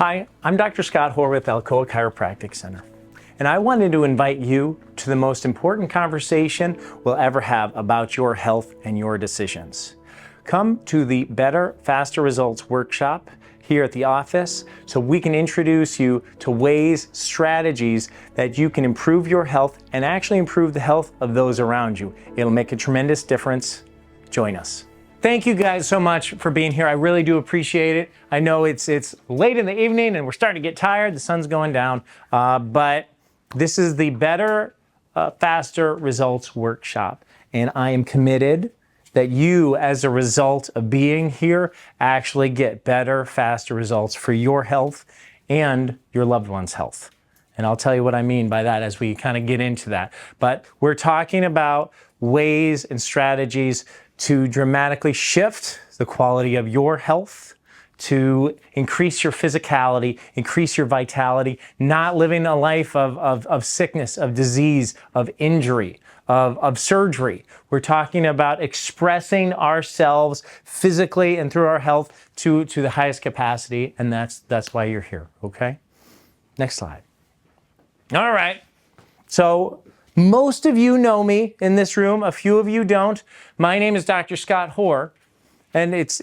Hi, I'm Dr. Scott Hoar with Alcoa Chiropractic Center, and I wanted to invite you to the most important conversation we'll ever have about your health and your decisions. Come to the Better, Faster Results workshop here at the office so we can introduce you to ways, strategies that you can improve your health and actually improve the health of those around you. It'll make a tremendous difference. Join us. Thank you guys so much for being here. I really do appreciate it. I know it's late in the evening and we're starting to get tired. The sun's going down, but this is the Better, Faster Results workshop. And I am committed that you, as a result of being here, actually get better, faster results for your health and your loved one's health. And I'll tell you what I mean by that as we kind of get into that. But we're talking about ways and strategies to dramatically shift the quality of your health, to increase your physicality, increase your vitality, not living a life of sickness, of disease, of injury, of surgery. We're talking about expressing ourselves physically and through our health to the highest capacity, and that's why you're here, okay? Next slide. All right, so most of you know me in this room, a few of you don't. My name is Dr. Scott Hoar, and it's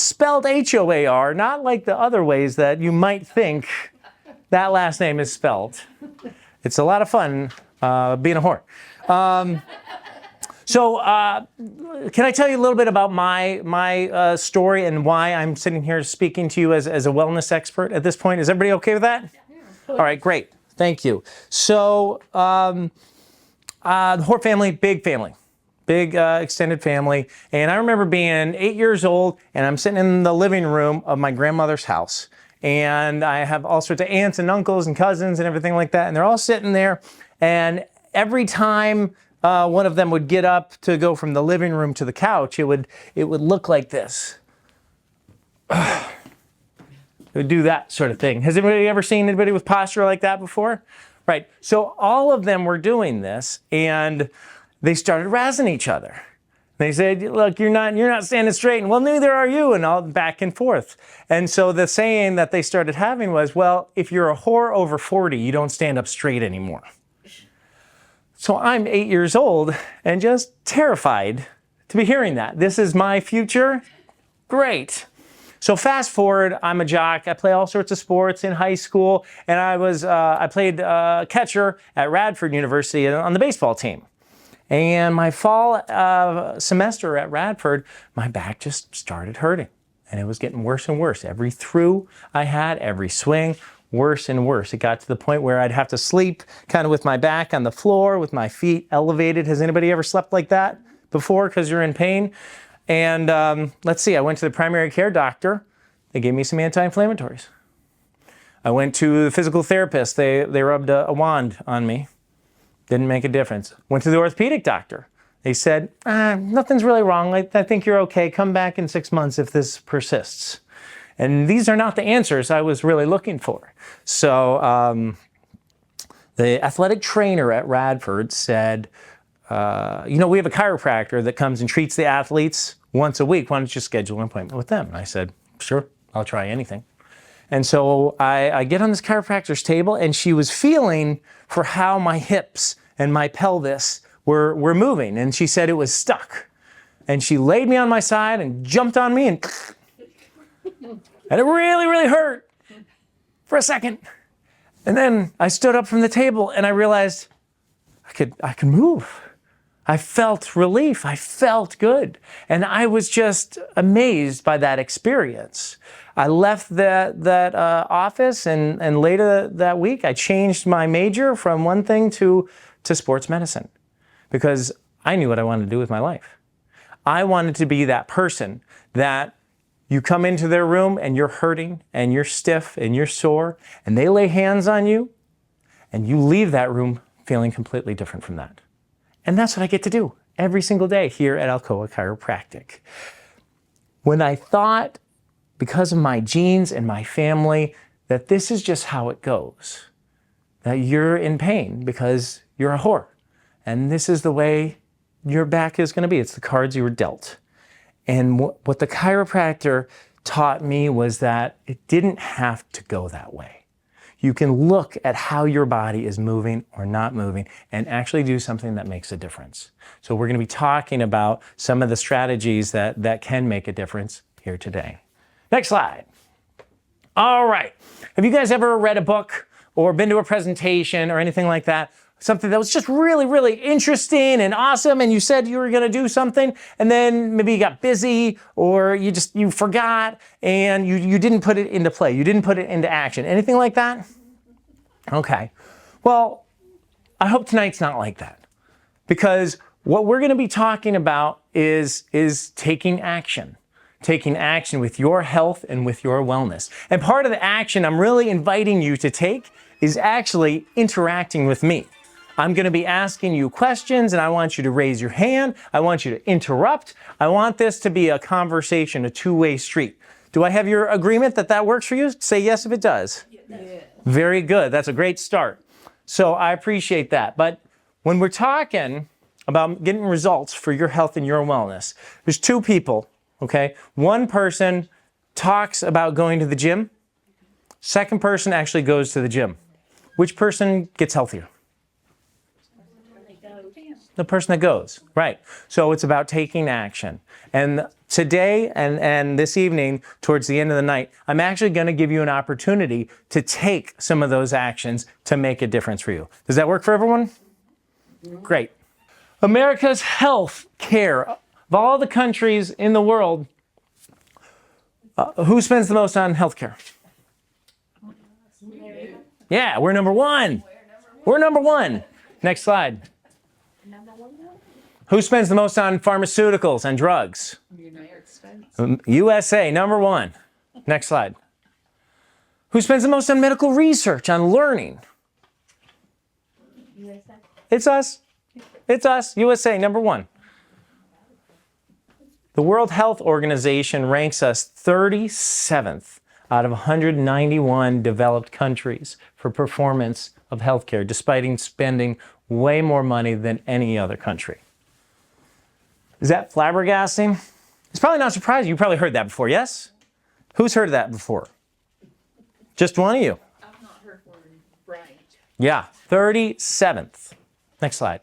spelled H-O-A-R, not like the other ways that you might think that last name is spelled. It's a lot of fun being a whore. So can I tell you a little bit about my story and why I'm sitting here speaking to you as a wellness expert at this point? Is everybody okay with that? Yeah. All right, great. Thank you. So the Hoar family, big extended family. And I remember being 8 years old and I'm sitting in the living room of my grandmother's house. And I have all sorts of aunts and uncles and cousins and everything like that. And they're all sitting there. And every time one of them would get up to go from the living room to the couch, it would look like this. It would do that sort of thing. Has anybody ever seen anybody with posture like that before? Right. So all of them were doing this, and they started razzing each other. They said, "Look, you're not standing straight," and "Well, neither are you," and all back and forth. And so the saying that they started having was, "Well, if you're a whore over 40, you don't stand up straight anymore." So I'm 8 years old and just terrified to be hearing that. This is my future? Great. So fast forward, I'm a jock. I play all sorts of sports in high school, and I played catcher at Radford University on the baseball team. And my fall semester at Radford, my back just started hurting, and it was getting worse and worse. Every throw I had, every swing, worse and worse. It got to the point where I'd have to sleep kind of with my back on the floor, with my feet elevated. Has anybody ever slept like that before because you're in pain? And let's see, I went to the primary care doctor. They gave me some anti-inflammatories. I went to the physical therapist. They rubbed a wand on me. Didn't make a difference. Went to the orthopedic doctor. They said, nothing's really wrong. I think you're okay. Come back in 6 months if this persists. And these are not the answers I was really looking for. So the athletic trainer at Radford said, we have a chiropractor that comes and treats the athletes once a week. Why don't you schedule an appointment with them? And I said, sure, I'll try anything. And so I get on this chiropractor's table, and she was feeling for how my hips and my pelvis were moving. And she said it was stuck. And she laid me on my side and jumped on me, and it really, really hurt for a second. And then I stood up from the table and I realized I could move. I felt relief. I felt good. And I was just amazed by that experience. I left that office, and later that week, I changed my major from one thing to sports medicine, because I knew what I wanted to do with my life. I wanted to be that person that you come into their room and you're hurting and you're stiff and you're sore, and they lay hands on you and you leave that room feeling completely different from that. And that's what I get to do every single day here at Alcoa Chiropractic. When I thought, because of my genes and my family, that this is just how it goes, that you're in pain because you're a whore, and this is the way your back is going to be. It's the cards you were dealt. And what the chiropractor taught me was that it didn't have to go that way. You can look at how your body is moving or not moving and actually do something that makes a difference. So we're going to be talking about some of the strategies that can make a difference here today. Next slide. All right. Have you guys ever read a book or been to a presentation or anything like that? Something that was just really, really interesting and awesome, and you said you were going to do something, and then maybe you got busy or you forgot and you didn't put it into play. You didn't put it into action. Anything like that? Okay. Well, I hope tonight's not like that, because what we're going to be talking about is taking action. Taking action with your health and with your wellness. And part of the action I'm really inviting you to take is actually interacting with me. I'm going to be asking you questions, and I want you to raise your hand. I want you to interrupt. I want this to be a conversation, a two-way street. Do I have your agreement that that works for you? Say yes if it does. Yes. Very good. That's a great start. So I appreciate that. But when we're talking about getting results for your health and your wellness, there's two people, okay? One person talks about going to the gym. Second person actually goes to the gym. Which person gets healthier? The person that goes, right. So it's about taking action. And today and this evening, towards the end of the night, I'm actually going to give you an opportunity to take some of those actions to make a difference for you. Does that work for everyone? Great. America's health care, of all the countries in the world, who spends the most on health care? Yeah, we're number one. We're number one. Next slide. Who spends the most on pharmaceuticals and drugs? USA, number one. Next slide. Who spends the most on medical research, on learning? USA. It's us. It's us. USA, number one. The World Health Organization ranks us 37th out of 191 developed countries for performance of healthcare, despite spending way more money than any other country. Is that flabbergasting? It's probably not surprising. You probably heard that before, yes? Who's heard that before? Just one of you. I've not heard one right. Yeah, 37th. Next slide.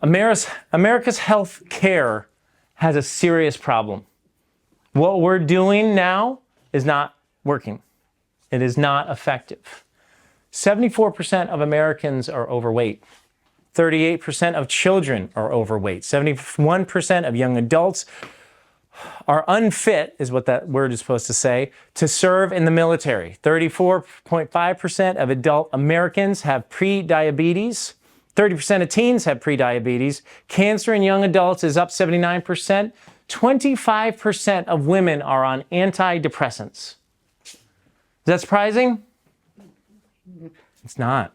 America's health care has a serious problem. What we're doing now is not working. It is not effective. 74% of Americans are overweight. 38% of children are overweight. 71% of young adults are unfit, is what that word is supposed to say, to serve in the military. 34.5% of adult Americans have pre-diabetes. 30% of teens have pre-diabetes. Cancer in young adults is up 79%. 25% of women are on antidepressants. Is that surprising? It's not.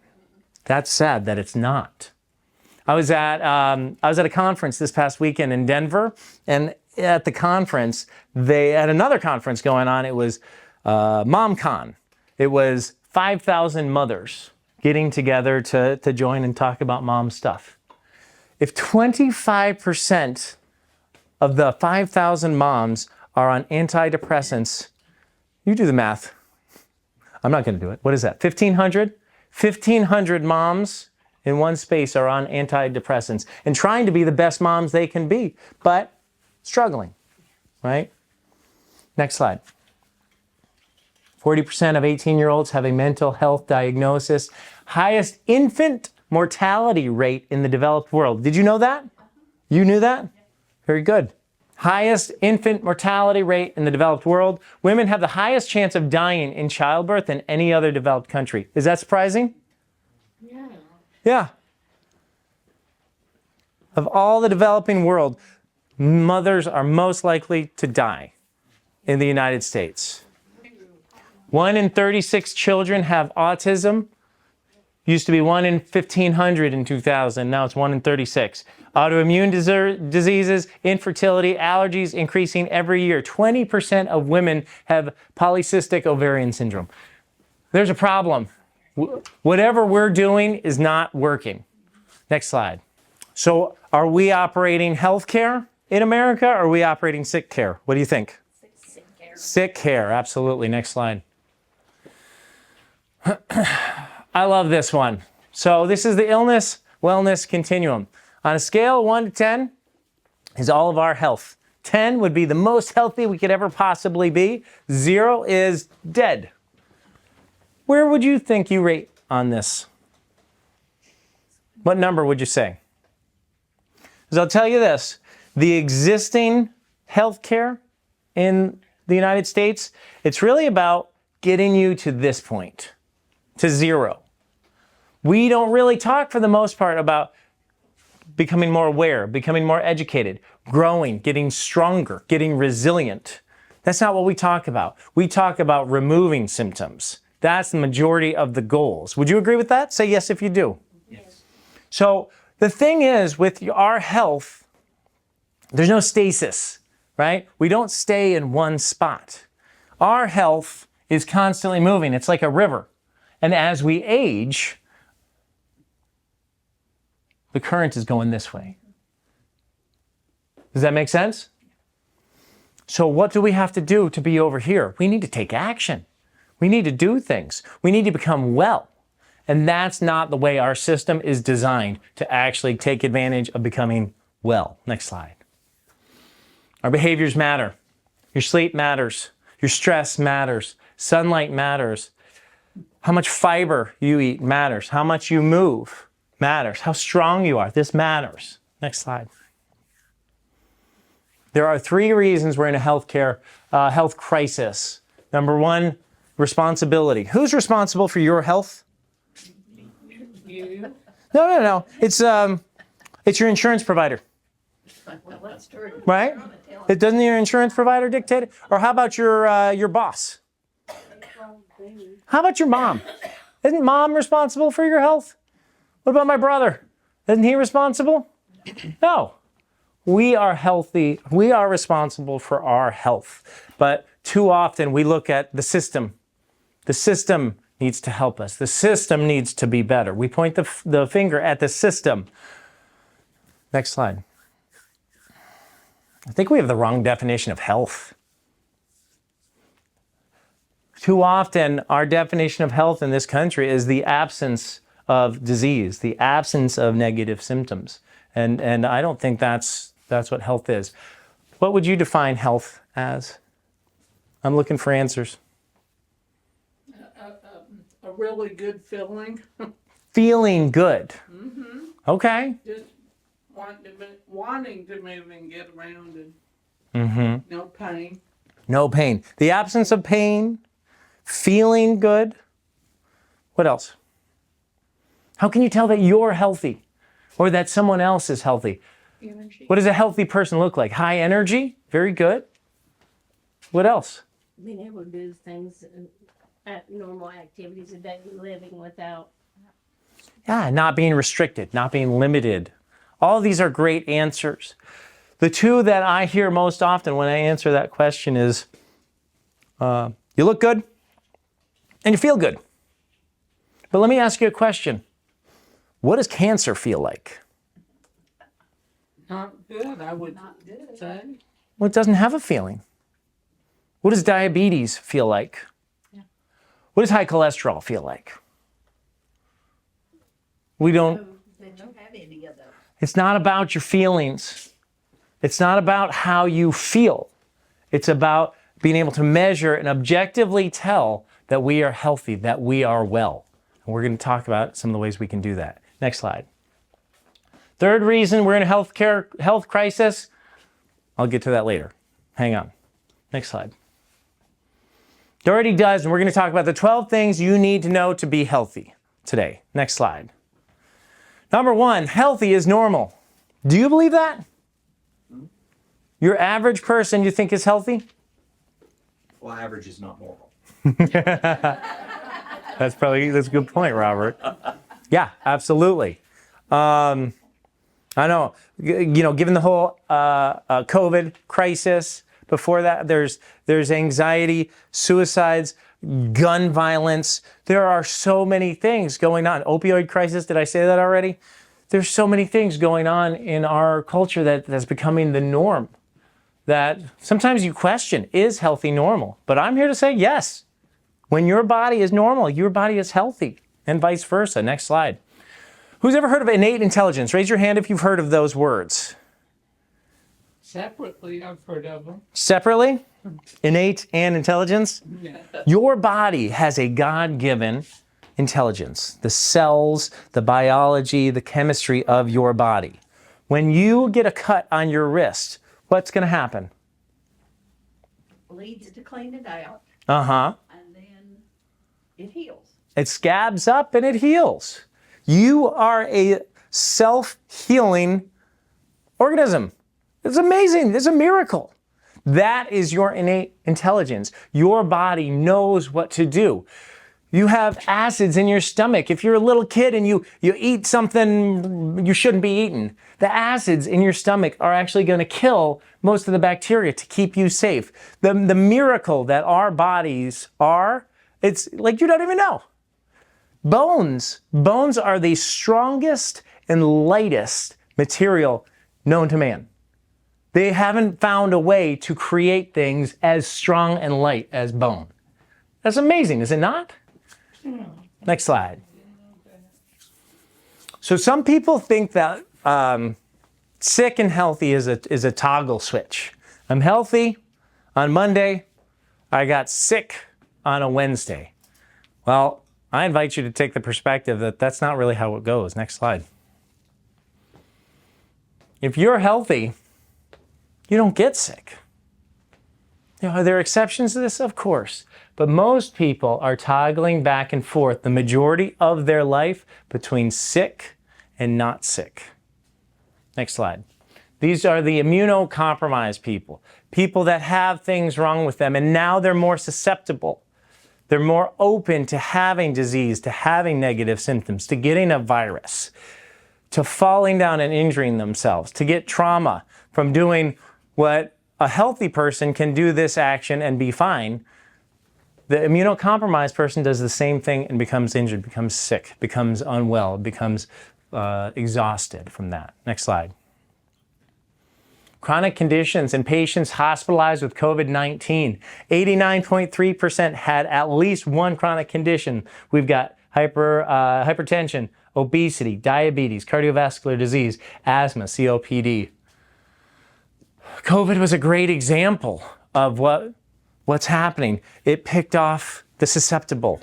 That's sad that it's not. I was at a conference this past weekend in Denver, and at the conference, they had another conference going on. It was MomCon. It was 5,000 mothers getting together to join and talk about mom stuff. If 25% of the 5,000 moms are on antidepressants, you do the math. I'm not going to do it. What is that? 1,500? 1,500 moms in one space are on antidepressants and trying to be the best moms they can be, but struggling, right? Next slide. 40% of 18-year-olds have a mental health diagnosis. Highest infant mortality rate in the developed world. Did you know that? You knew that? Very good. Highest infant mortality rate in the developed world. Women have the highest chance of dying in childbirth than any other developed country. Is that surprising? Yeah. Yeah. Of all the developing world, mothers are most likely to die in the United States. 1 in 36 children have autism. Used to be 1 in 1,500 in 2000. Now it's 1 in 36. Autoimmune diseases, infertility, allergies increasing every year. 20% of women have polycystic ovarian syndrome. There's a problem. Whatever we're doing is not working. Next slide. So are we operating healthcare in America, or are we operating sick care? What do you think? Sick care. Sick care, absolutely. Next slide. I love this one. So this is the illness wellness continuum. On a scale of 1 to 10 is all of our health. 10 would be the most healthy we could ever possibly be. 0 is dead. Where would you think you rate on this? What number would you say? Because I'll tell you this, the existing healthcare in the United States, it's really about getting you to this point, to 0. We don't really talk for the most part about becoming more aware, becoming more educated, growing, getting stronger, getting resilient. That's not what we talk about. We talk about removing symptoms. That's the majority of the goals. Would you agree with that? Say yes if you do. Yes. So the thing is, with our health, there's no stasis, right? We don't stay in one spot. Our health is constantly moving. It's like a river. And as we age, the current is going this way. Does that make sense? So what do we have to do to be over here? We need to take action. We need to do things. We need to become well. And that's not the way our system is designed to actually take advantage of becoming well. Next slide. Our behaviors matter. Your sleep matters. Your stress matters. Sunlight matters. How much fiber you eat matters. How much you move matters. How strong you are. This matters. Next slide. There are 3 reasons we're in a health crisis. Number 1, responsibility. Who's responsible for your health? You. No. It's your insurance provider, Well, that's true. right? It doesn't your insurance provider dictate it? Or how about your boss? How about your mom? Isn't mom responsible for your health? What about my brother? Isn't he responsible? No. We are healthy. We are responsible for our health. But too often we look at the system. The system needs to help us. The system needs to be better. We point the finger at the system. Next slide. I think we have the wrong definition of health. Too often, our definition of health in this country is the absence of disease, the absence of negative symptoms. And I don't think that's what health is. What would you define health as? I'm looking for answers. A really good feeling. Feeling good. Okay. Just wanting to move and get around and no pain. No pain. The absence of pain, feeling good. What else? How can you tell that you're healthy or that someone else is healthy? Energy. What does a healthy person look like? High energy? Very good. What else? Being able to do things at normal activities of daily living without. Yeah, not being restricted, not being limited. All of these are great answers. The 2 that I hear most often when I answer that question is, you look good and you feel good. But let me ask you a question. What does cancer feel like? Not good, I would say. Well, it doesn't have a feeling. What does diabetes feel like? What does high cholesterol feel like? We don't. They don't have any of those. It's not about your feelings. It's not about how you feel. It's about being able to measure and objectively tell that we are healthy, that we are well. And we're going to talk about some of the ways we can do that. Next slide. 3rd reason we're in a health crisis. I'll get to that later. Hang on. Next slide. It already does, and we're going to talk about the 12 things you need to know to be healthy today. Next slide. Number 1, healthy is normal. Do you believe that? Your average person you think is healthy? Well, average is not normal. That's a good point, Robert. Yeah, absolutely. I know, given the whole COVID crisis, before that, there's anxiety, suicides, gun violence. There are so many things going on. Opioid crisis, did I say that already? there's so many things going on in our culture that's becoming the norm, that sometimes you question, is healthy normal? But I'm here to say yes. When your body is normal, your body is healthy, and vice versa. Next slide. Who's ever heard of innate intelligence? Raise your hand if you've heard of those words. Separately, I've heard of them. Separately, innate and intelligence. Yeah. Your body has a God-given intelligence. The cells, the biology, the chemistry of your body. When you get a cut on your wrist, what's going to happen? Bleeds to clean it out, Uh-huh. and then it heals. It scabs up and it heals. You are a self-healing organism. It's amazing. It's a miracle. That is your innate intelligence. Your body knows what to do. You have acids in your stomach. If you're a little kid and you eat something you shouldn't be eating, the acids in your stomach are actually going to kill most of the bacteria to keep you safe. The miracle that our bodies are, it's like you don't even know. Bones are the strongest and lightest material known to man. They haven't found a way to create things as strong and light as bone. That's amazing, is it not? Next slide. So some people think that sick and healthy is a toggle switch. I'm healthy on Monday. I got sick on a Wednesday. Well, I invite you to take the perspective that that's not really how it goes. Next slide. If you're healthy, you don't get sick. Are there exceptions to this? Of course. But most people are toggling back and forth the majority of their life between sick and not sick. Next slide. These are the immunocompromised people. People that have things wrong with them, and now they're more susceptible. They're more open to having disease, to having negative symptoms, to getting a virus, to falling down and injuring themselves, to get trauma from doing what a healthy person can do this action and be fine. The immunocompromised person does the same thing and becomes injured, becomes sick, becomes unwell, becomes exhausted from that. Next slide. Chronic conditions in patients hospitalized with COVID-19. 89.3% had at least one chronic condition. We've got hypertension, obesity, diabetes, cardiovascular disease, asthma, COPD. COVID was a great example of what's happening. It picked off the susceptible,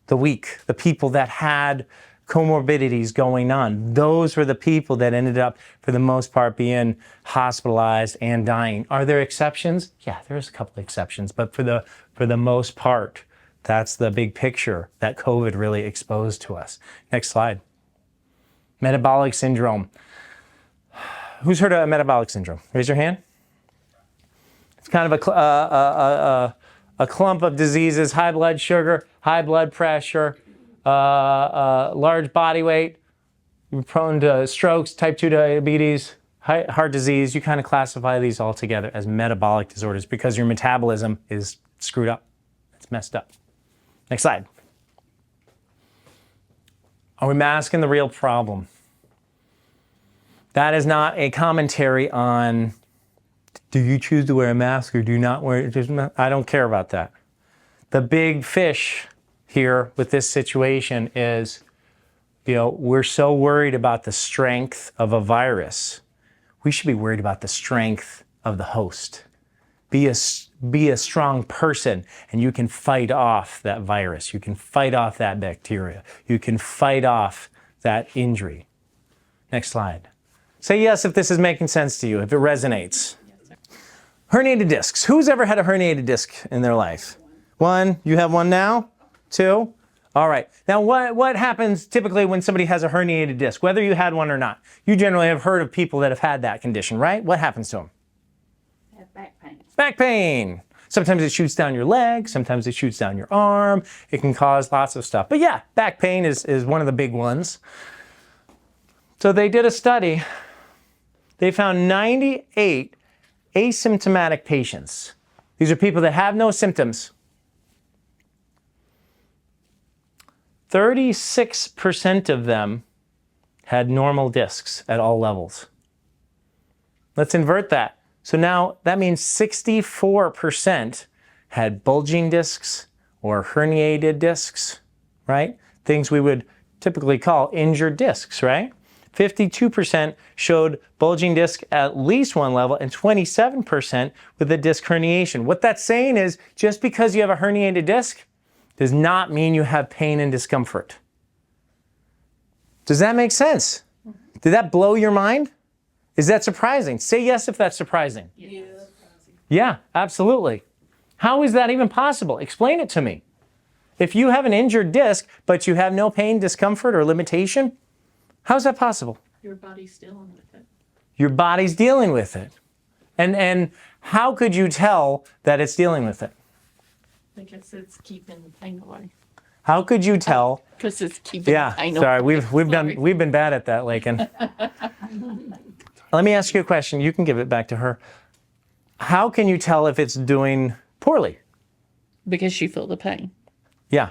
the weak, the people that had comorbidities going on. Those were the people that ended up, for the most part, being hospitalized and dying. Are there exceptions? Yeah, there's a couple of exceptions, but for the most part, that's the big picture that COVID really exposed to us. Next slide. Metabolic syndrome. Who's heard of metabolic syndrome? Raise your hand. It's kind of a clump of diseases: high blood sugar, high blood pressure, large body weight, you're prone to strokes, type 2 diabetes, heart disease. You kind of classify these all together as metabolic disorders because your metabolism is screwed up. It's messed up. Next slide. Are we masking the real problem? That is not a commentary on, do you choose to wear a mask or do you not wear it? I don't care about that. The big fish here with this situation is, we're so worried about the strength of a virus. We should be worried about the strength of the host. Be a strong person, and you can fight off that virus. You can fight off that bacteria. You can fight off that injury. Next slide. Say yes if this is making sense to you, if it resonates. Herniated discs. Who's ever had a herniated disc in their life? One. You have one now? Two? All right. Now, what happens typically when somebody has a herniated disc, whether you had one or not? You generally have heard of people that have had that condition, right? What happens to them? Have back pain. Back pain. Sometimes it shoots down your leg. Sometimes it shoots down your arm. It can cause lots of stuff. But yeah, back pain is one of the big ones. So they did a study. They found 98 asymptomatic patients. These are people that have no symptoms. 36% of them had normal discs at all levels. Let's invert that. So now that means 64% had bulging discs or herniated discs, right? Things we would typically call injured discs, right? 52% showed bulging disc at least one level and 27% with a disc herniation. What that's saying is just because you have a herniated disc does not mean you have pain and discomfort. Does that make sense? Did that blow your mind? Is that surprising? Say yes if that's surprising. Yeah, absolutely. How is that even possible? Explain it to me. If you have an injured disc, but you have no pain, discomfort, or limitation, how's that possible? Your body's dealing with it. Your body's dealing with it. And how could you tell that it's dealing with it? Because it's keeping the pain away. How could you tell? Because it's keeping the pain away. Sorry, we've been bad at that, Lakin. Let me ask you a question. You can give it back to her. How can you tell if it's doing poorly? Because you feel the pain. Yeah.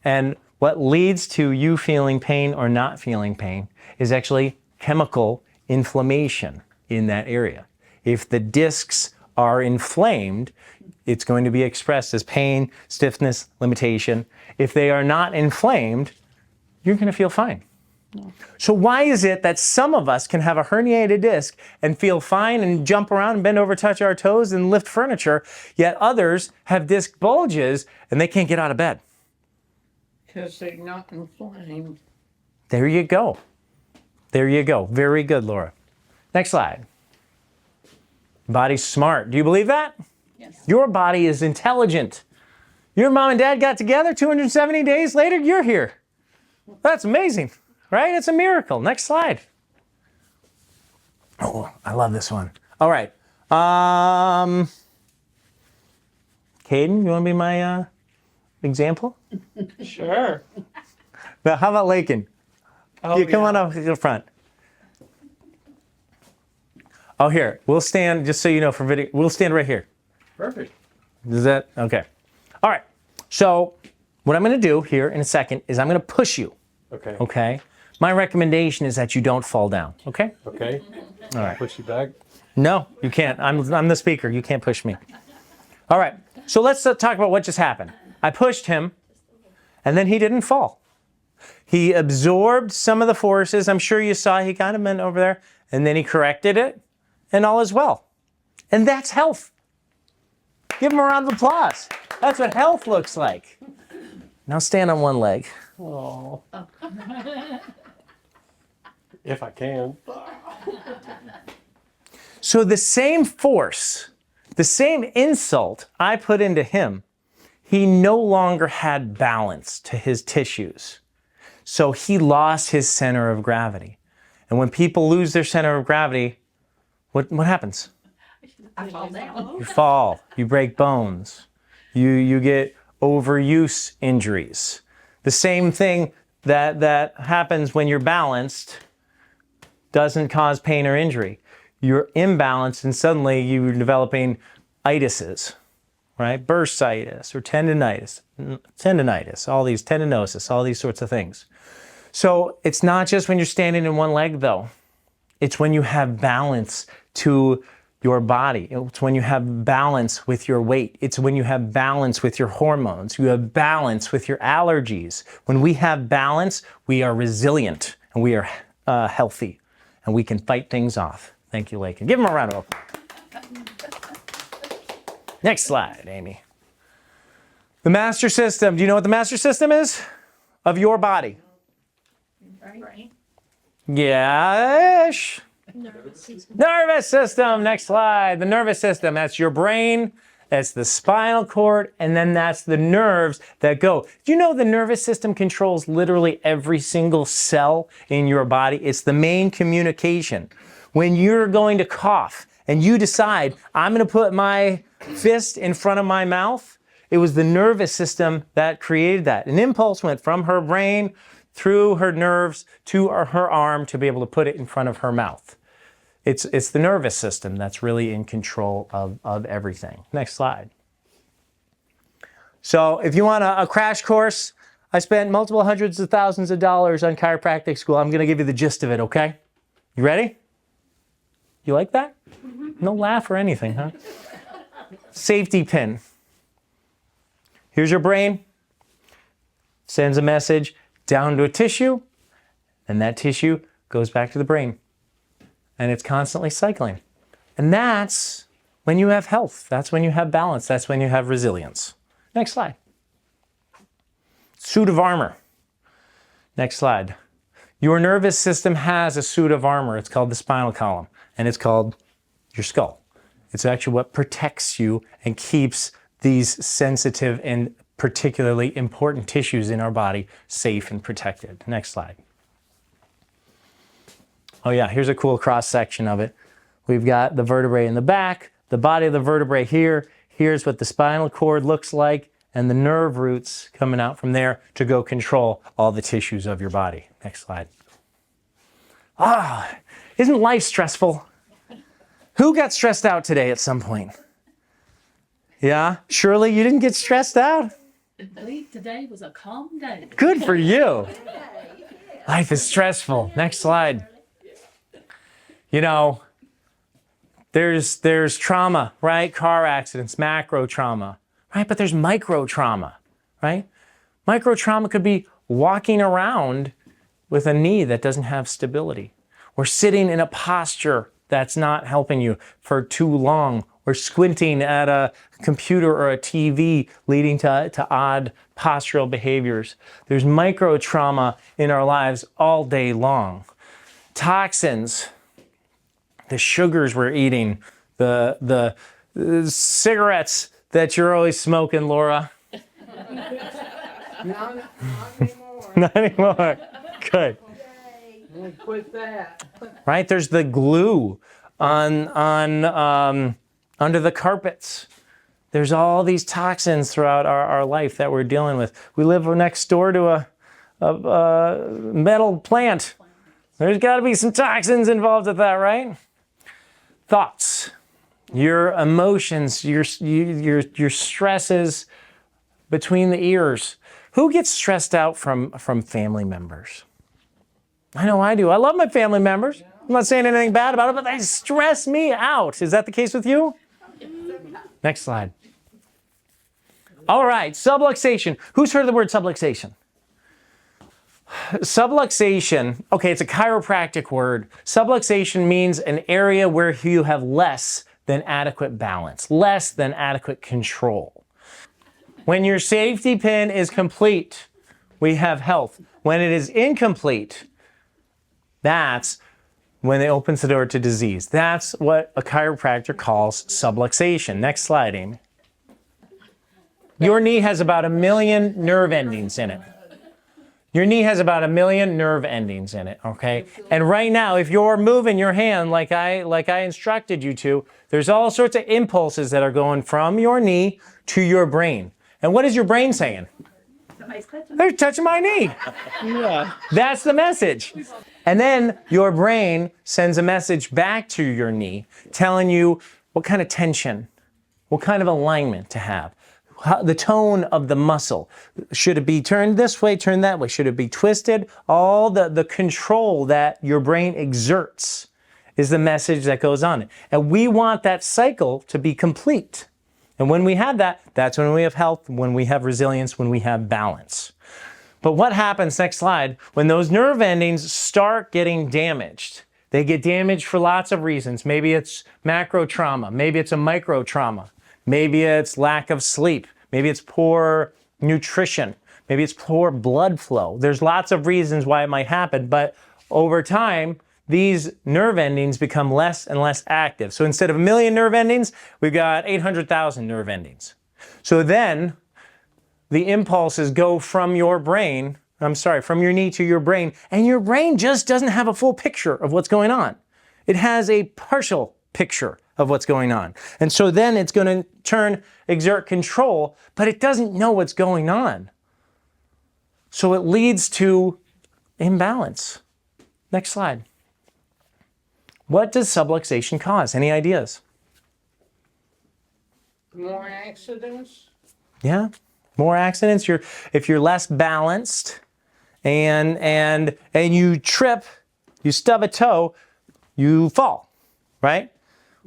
And what leads to you feeling pain or not feeling pain is actually chemical inflammation in that area. If the discs are inflamed, it's going to be expressed as pain, stiffness, limitation. If they are not inflamed, you're going to feel fine. No. So why is it that some of us can have a herniated disc and feel fine and jump around and bend over, touch our toes and lift furniture, yet others have disc bulges and they can't get out of bed? Because they're not inflamed. There you go. There you go. Very good, Laura. Next slide. Body's smart. Do you believe that? Yes. Your body is intelligent. Your mom and dad got together 270 days later, you're here. That's amazing, right? It's a miracle. Next slide. Oh, I love this one. All right. Caden, you want to be my example? Sure. Now, how about Lakin? Oh, You come on up to the front. Oh, here. We'll stand, just so you know for video, we'll stand right here. Perfect. Is that, okay. All right. So what I'm going to do here in a second is I'm going to push you. Okay. Okay. My recommendation is that you don't fall down. Okay. Okay. All right. Push you back. No, you can't. I'm the speaker. You can't push me. All right. So let's talk about what just happened. I pushed him, and then he didn't fall. He absorbed some of the forces. I'm sure you saw he kind of bent over there, and then he corrected it, and all is well. And that's health. Give him a round of applause. That's what health looks like. Now stand on one leg. Oh. If I can. So the same force, the same insult I put into him, he no longer had balance to his tissues. So he lost his center of gravity. And when people lose their center of gravity, what happens? I fall down. You fall, you break bones, you get overuse injuries. The same thing that happens when you're balanced doesn't cause pain or injury. You're imbalanced and suddenly you're developing itises, right? Bursitis or tendinitis, all these tendinosis, all these sorts of things. So it's not just when you're standing in one leg though. It's when you have balance to your body. It's when you have balance with your weight. It's when you have balance with your hormones. You have balance with your allergies. When we have balance, we are resilient and we are healthy and we can fight things off. Thank you, Lakin. Give him a round of applause. Next slide, Amy. The master system. Do you know what the master system is? Of your body. Right. Yeah-ish. Nervous system. Nervous system. Next slide. The nervous system. That's your brain. That's the spinal cord. And then that's the nerves that go. Do you know the nervous system controls literally every single cell in your body? It's the main communication. When you're going to cough and you decide, I'm going to put my fist in front of my mouth, it was the nervous system that created that. An impulse went from her brain through her nerves to her arm to be able to put it in front of her mouth. It's the nervous system that's really in control of everything. Next slide. So if you want a crash course I spent multiple hundreds of thousands of dollars on chiropractic school. I'm going to give you the gist of it, okay? You ready? You like that? No laugh or anything, huh? Safety pin. Here's your brain. Sends a message down to a tissue, and that tissue goes back to the brain. And it's constantly cycling. And that's when you have health. That's when you have balance. That's when you have resilience. Next slide. Suit of armor. Next slide. Your nervous system has a suit of armor. It's called the spinal column, and it's called your skull. It's actually what protects you and keeps these sensitive and particularly important tissues in our body safe and protected. Next slide. Oh yeah, here's a cool cross section of it. We've got the vertebrae in the back, the body of the vertebrae here. Here's what the spinal cord looks like, and the nerve roots coming out from there to go control all the tissues of your body. Next slide. Ah, isn't life stressful? Who got stressed out today at some point? Yeah? Shirley, you didn't get stressed out? Today was a calm day. Good for you. Life is stressful. Next slide. You know, there's trauma, right? Car accidents, macro trauma, right? But there's micro trauma, right? Micro trauma could be walking around with a knee that doesn't have stability, or sitting in a posture that's not helping you for too long, or squinting at a computer or a TV leading to odd postural behaviors. There's micro trauma in our lives all day long. Toxins, the sugars we're eating, the cigarettes that you're always smoking, Laura. Not anymore. Not anymore. Good. We'll quit that. Right? There's the glue on under the carpets. There's all these toxins throughout our life that we're dealing with. We live next door to a metal plant. There's got to be some toxins involved with that, right? Thoughts, your emotions, your stresses between the ears. Who gets stressed out from family members? I know I do. I love my family members. I'm not saying anything bad about it, but they stress me out. Is that the case with you? Next slide. All right, subluxation. Who's heard of the word subluxation? Subluxation, okay, it's a chiropractic word. Subluxation means an area where you have less than adequate balance, less than adequate control. When your safety pin is complete, we have health. When it is incomplete, that's when it opens the door to disease. That's what a chiropractor calls subluxation. Next slide, Amy. Your knee has about 1 million nerve endings in it. Your knee has about 1 million nerve endings in it, okay? And right now, if you're moving your hand like I instructed you to, there's all sorts of impulses that are going from your knee to your brain. And what is your brain saying? They're touching my knee. Yeah. That's the message. And then your brain sends a message back to your knee telling you what kind of tension, what kind of alignment to have. The tone of the muscle. Should it be turned this way, turned that way? Should it be twisted? All the control that your brain exerts is the message that goes on it. And we want that cycle to be complete. And when we have that, that's when we have health, when we have resilience, when we have balance. But what happens, next slide, when those nerve endings start getting damaged? They get damaged for lots of reasons. Maybe it's macro trauma. Maybe it's a micro trauma. Maybe it's lack of sleep. Maybe it's poor nutrition. Maybe it's poor blood flow. There's lots of reasons why it might happen, but over time, these nerve endings become less and less active. So instead of 1 million nerve endings, we've got 800,000 nerve endings. So then the impulses go from your brain, from your knee to your brain, and your brain just doesn't have a full picture of what's going on. It has a partial picture of what's going on. And so then it's going to exert control, but it doesn't know what's going on. So it leads to imbalance. Next slide. What does subluxation cause? Any ideas? More accidents? Yeah, More accidents. If you're less balanced and you trip, you stub a toe, you fall, right?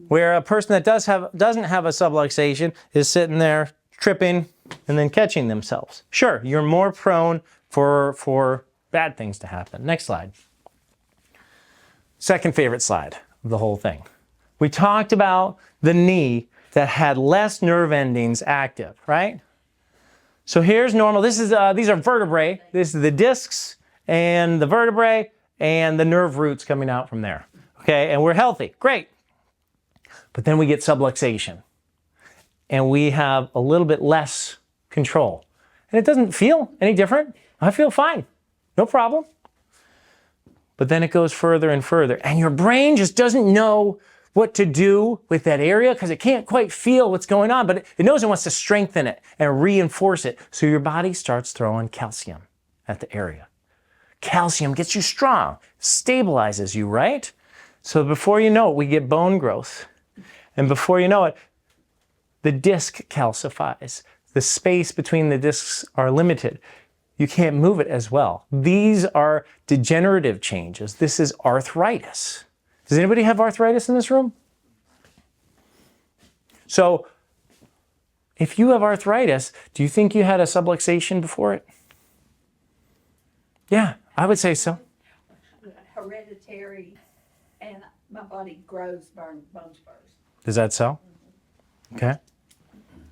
Where a person that doesn't have a subluxation is sitting there tripping and then catching themselves. Sure, you're more prone for bad things to happen. Next slide. Second favorite slide of the whole thing. We talked about the knee that had less nerve endings active, right? So here's normal. These are vertebrae. This is the discs and the vertebrae and the nerve roots coming out from there. Okay, and we're healthy. Great. But then we get subluxation. And we have a little bit less control. And it doesn't feel any different. I feel fine. No problem. But then it goes further and further. And your brain just doesn't know what to do with that area because it can't quite feel what's going on, but it knows it wants to strengthen it and reinforce it. So your body starts throwing calcium at the area. Calcium gets you strong, stabilizes you, right? So before you know it, we get bone growth. And before you know it, the disc calcifies. The space between the discs are limited. You can't move it as well. These are degenerative changes. This is arthritis. Does anybody have arthritis in this room? So, if you have arthritis, do you think you had a subluxation before it? Yeah, I would say so. Hereditary, and my body grows, bones burst. Is that so? Okay.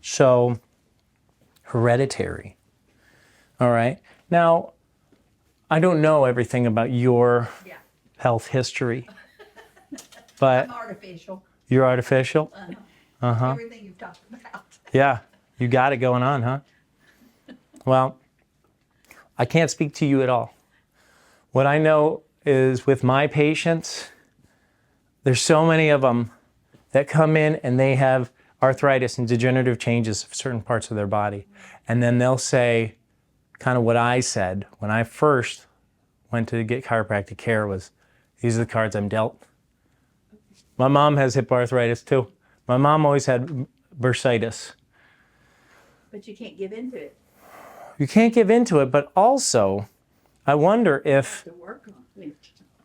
So, hereditary. All right. Now, I don't know everything about your health history, but I'm artificial. you're artificial? Everything you've talked about. Yeah, you got it going on, huh? Well, I can't speak to you at all. What I know is with my patients, there's so many of them that come in and they have arthritis and degenerative changes of certain parts of their body. And then they'll say kind of what I said when I first went to get chiropractic care was, these are the cards I'm dealt. My mom has hip arthritis too. My mom always had bursitis. But you can't give into it. You can't give into it, but also, I wonder if, To work on it.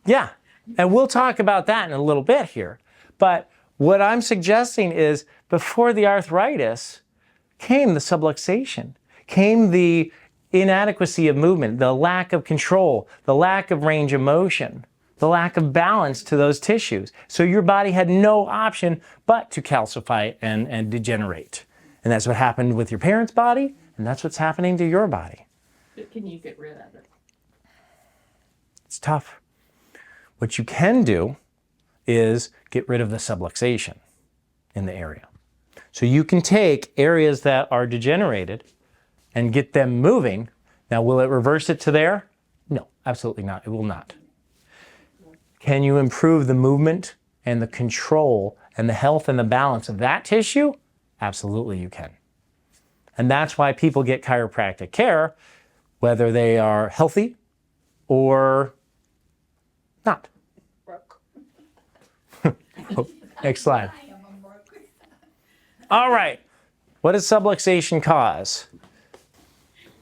yeah, and we'll talk about that in a little bit here. But what I'm suggesting is before the arthritis came the subluxation, came the inadequacy of movement, the lack of control, the lack of range of motion, the lack of balance to those tissues. So your body had no option but to calcify and degenerate. And that's what happened with your parents' body, and that's what's happening to your body. But can you get rid of it? It's tough. What you can do is get rid of the subluxation in the area. So you can take areas that are degenerated and get them moving. Now, will it reverse it to there? No, absolutely not. It will not. Can you improve the movement and the control and the health and the balance of that tissue? Absolutely you can. And that's why people get chiropractic care, whether they are healthy or not. Broke. Next slide. I'm broke. All right. What does subluxation cause?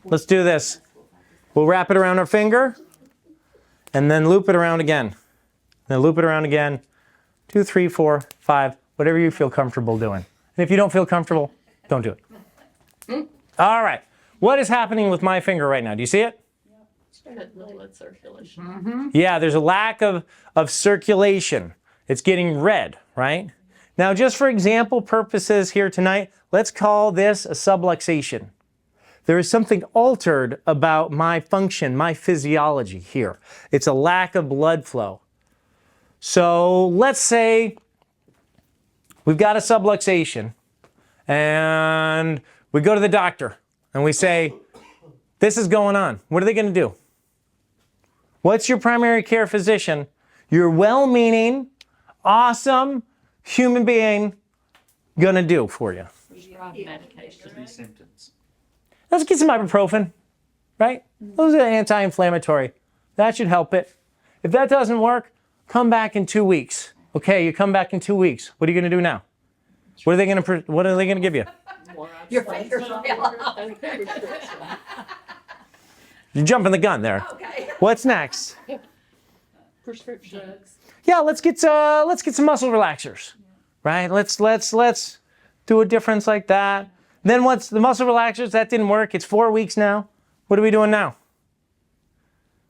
Let's do this. We'll wrap it around our finger and then loop it around again. Then loop it around again. 2, 3, 4, 5, whatever you feel comfortable doing. And if you don't feel comfortable, don't do it. All right. What is happening with my finger right now? Do you see it? Blood circulation. Yeah, there's a lack of circulation. It's getting red, right? Now, just for example purposes here tonight, let's call this a subluxation. There is something altered about my function, my physiology here. It's a lack of blood flow. So let's say we've got a subluxation and we go to the doctor and we say, this is going on. What are they going to do? What's your primary care physician, your well-meaning, awesome human being, going to do for you? Prescribe medication. 3 symptoms. Let's get some ibuprofen, right? Those are anti-inflammatory. That should help it. If that doesn't work, come back in 2 weeks. Okay, you come back in 2 weeks. What are you going to do now? What are they going to give you? More on Your slides fingers than fell on off. prescription. You're jumping the gun there. Okay. What's next? Prescription. Yeah, let's get some muscle relaxers, right? Let's do a difference like that. Then what's the muscle relaxers? That didn't work. It's 4 weeks now. What are we doing now?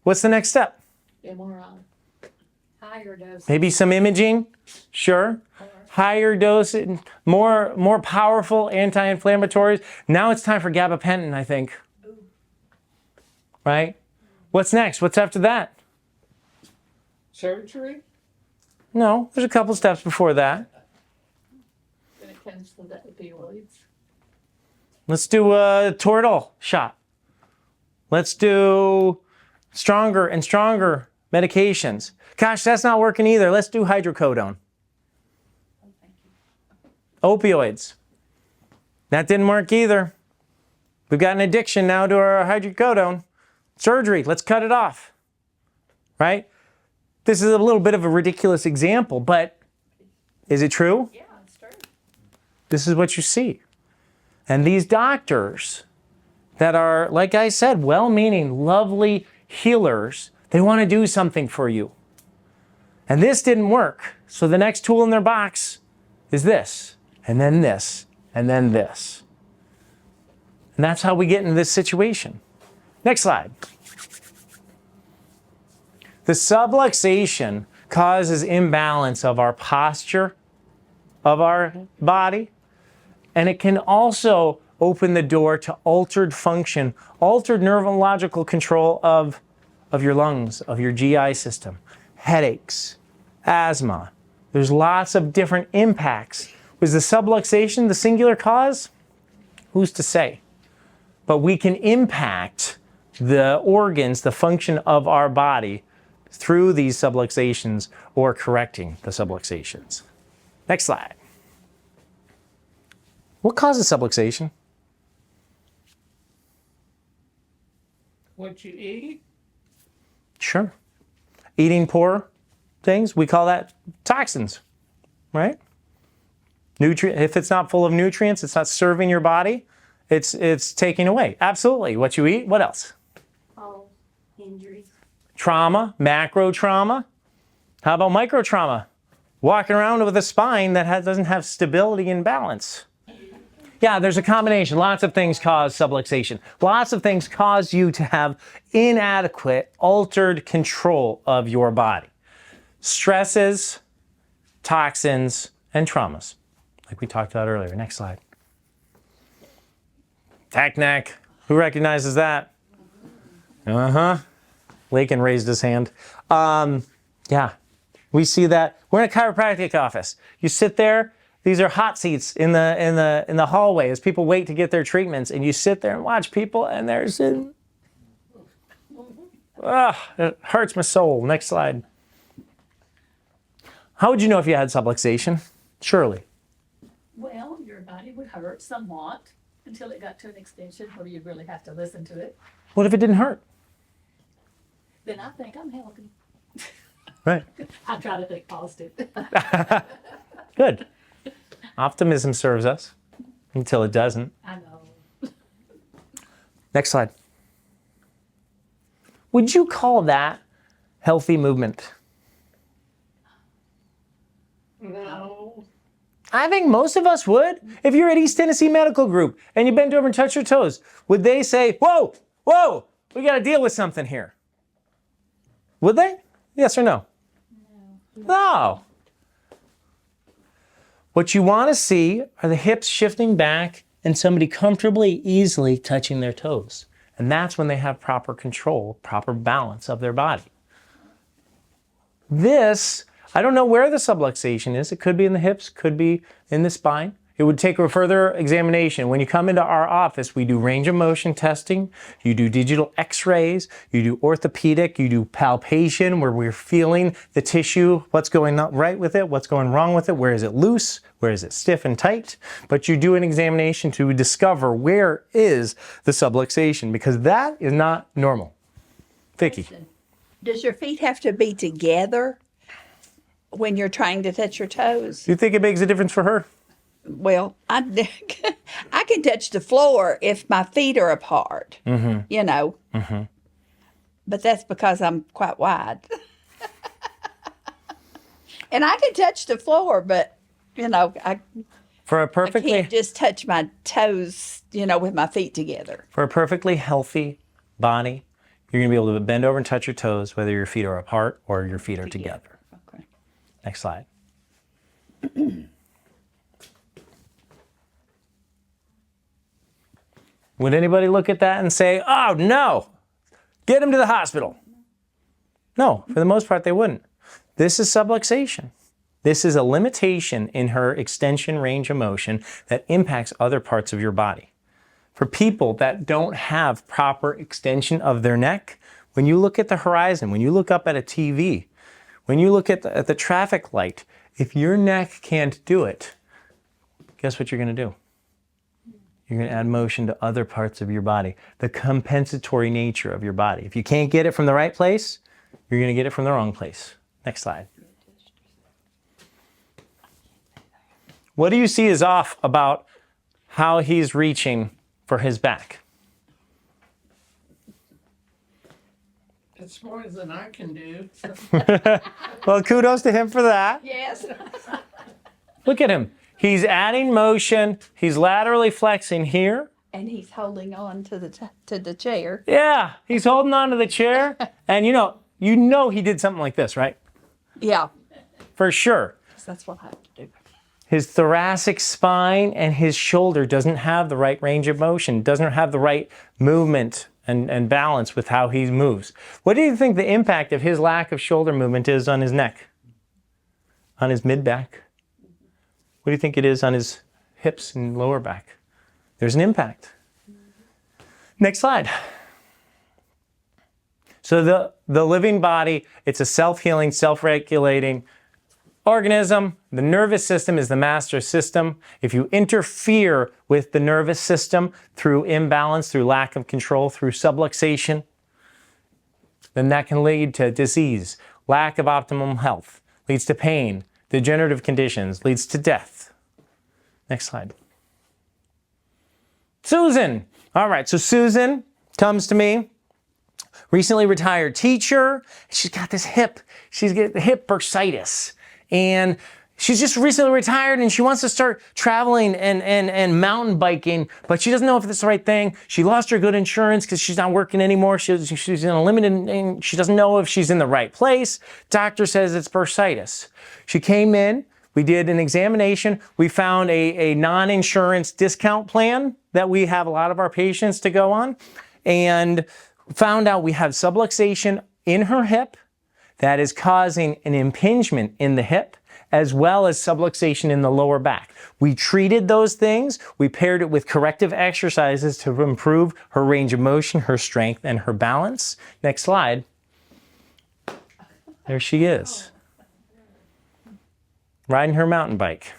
What's the next step? MRI. Higher dose. Maybe some imaging, sure. Higher dose, more powerful anti-inflammatories. Now it's time for gabapentin, I think. Right? What's next? What's after that? Surgery? No, there's a couple steps before that. When it comes to the opioids. Let's do a Toradol shot. Let's do stronger and stronger medications. Gosh, that's not working either. Let's do hydrocodone. Opioids. That didn't work either. We've got an addiction now to our hydrocodone. Surgery, let's cut it off. Right? This is a little bit of a ridiculous example, but is it true? Yeah, it's true. This is what you see. And these doctors that are, like I said, well-meaning, lovely healers, they want to do something for you. And this didn't work. So the next tool in their box is this, and then this, and then this. And that's how we get into this situation. Next slide. The subluxation causes imbalance of our posture of our body, and it can also open the door to altered function, altered neurological control of your lungs, of your GI system, headaches, asthma. There's lots of different impacts. Was the subluxation the singular cause? Who's to say? But we can impact the organs, the function of our body through these subluxations or correcting the subluxations. Next slide. What causes subluxation? What you eat? Sure. Eating poor things, we call that toxins, right? If it's not full of nutrients, it's not serving your body, it's taking away. Absolutely. What you eat, what else? All injuries. Trauma, macro trauma. How about micro trauma? Walking around with a spine that doesn't have stability and balance. Yeah, there's a combination. Lots of things cause subluxation. Lots of things cause you to have inadequate, altered control of your body. Stresses, toxins, and traumas, like we talked about earlier. Next slide. Tech neck. Who recognizes that? Uh-huh. Lakin raised his hand. Yeah, we see that. We're in a chiropractic office. You sit there. These are hot seats in the hallway as people wait to get their treatments, and you sit there and watch people, and there's it hurts my soul. Next slide. How would you know if you had subluxation? Surely. Well, your body would hurt somewhat until it got to an extension where you'd really have to listen to it. What if it didn't hurt? Then I think I'm healthy. Right. I try to think positive. Good. Optimism serves us until it doesn't. I know. Next slide. Would you call that healthy movement? No. I think most of us would. If you're at East Tennessee Medical Group and you bend over and touch your toes, would they say, whoa, whoa, we got to deal with something here? Would they? Yes or no? No. What you want to see are the hips shifting back and somebody comfortably, easily touching their toes. And that's when they have proper control, proper balance of their body. This, I don't know where the subluxation is. It could be in the hips, could be in the spine. It would take a further examination. When you come into our office, we do range of motion testing, you do digital x-rays, you do orthopedic, you do palpation where we're feeling the tissue, what's going right with it, what's going wrong with it, where is it loose, where is it stiff and tight. But you do an examination to discover where is the subluxation, because that is not normal. Vicky. Does your feet have to be together when you're trying to touch your toes? Do you think it makes a difference for her? Well, I can touch the floor if my feet are apart, you know. But that's because I'm quite wide. And I can touch the floor, but, you know, For a I perfectly can't just touch my toes, you know, with my feet together. For a perfectly healthy body, you're going to be able to bend over and touch your toes, whether your feet are apart or your feet are together. Okay. Next slide. Would anybody look at that and say, oh no, get him to the hospital? No, for the most part, they wouldn't. This is subluxation. This is a limitation in her extension range of motion that impacts other parts of your body. For people that don't have proper extension of their neck, when you look at the horizon, when you look up at a TV, when you look at the traffic light, if your neck can't do it, guess what you're going to do? You're going to add motion to other parts of your body, the compensatory nature of your body. If you can't get it from the right place, you're going to get it from the wrong place. Next slide. What do you see is off about how he's reaching for his back? It's more than I can do. Well, kudos to him for that. Yes. Look at him. He's adding motion. He's laterally flexing here. And he's holding on to the chair. Yeah, he's holding on to the chair. And you know he did something like this, right? Yeah. For sure. That's what I have to do. His thoracic spine and his shoulder doesn't have the right range of motion, doesn't have the right movement and balance with how he moves. What do you think the impact of his lack of shoulder movement is on his neck? On his mid-back? What do you think it is on his hips and lower back? There's an impact. Next slide. So the living body, it's a self-healing, self-regulating organism. The nervous system is the master system. If you interfere with the nervous system through imbalance, through lack of control, through subluxation, then that can lead to disease, lack of optimum health, leads to pain, degenerative conditions, leads to death. Next slide. Susan. All right, so Susan comes to me, recently retired teacher. She's got this hip. She's got hip bursitis. And she's just recently retired and she wants to start traveling and mountain biking, but she doesn't know if it's the right thing. She lost her good insurance because she's not working anymore. She's in a limited, and she doesn't know if she's in the right place. Doctor says it's bursitis. She came in, we did an examination. We found a non-insurance discount plan that we have a lot of our patients to go on, and found out we have subluxation in her hip that is causing an impingement in the hip, as well as subluxation in the lower back. We treated those things. We paired it with corrective exercises to improve her range of motion, her strength, and her balance. Next slide. There she is. Riding her mountain bike.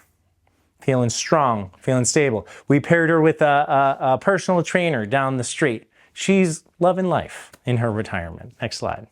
Feeling strong, feeling stable. We paired her with a personal trainer down the street. She's loving life in her retirement. Next slide.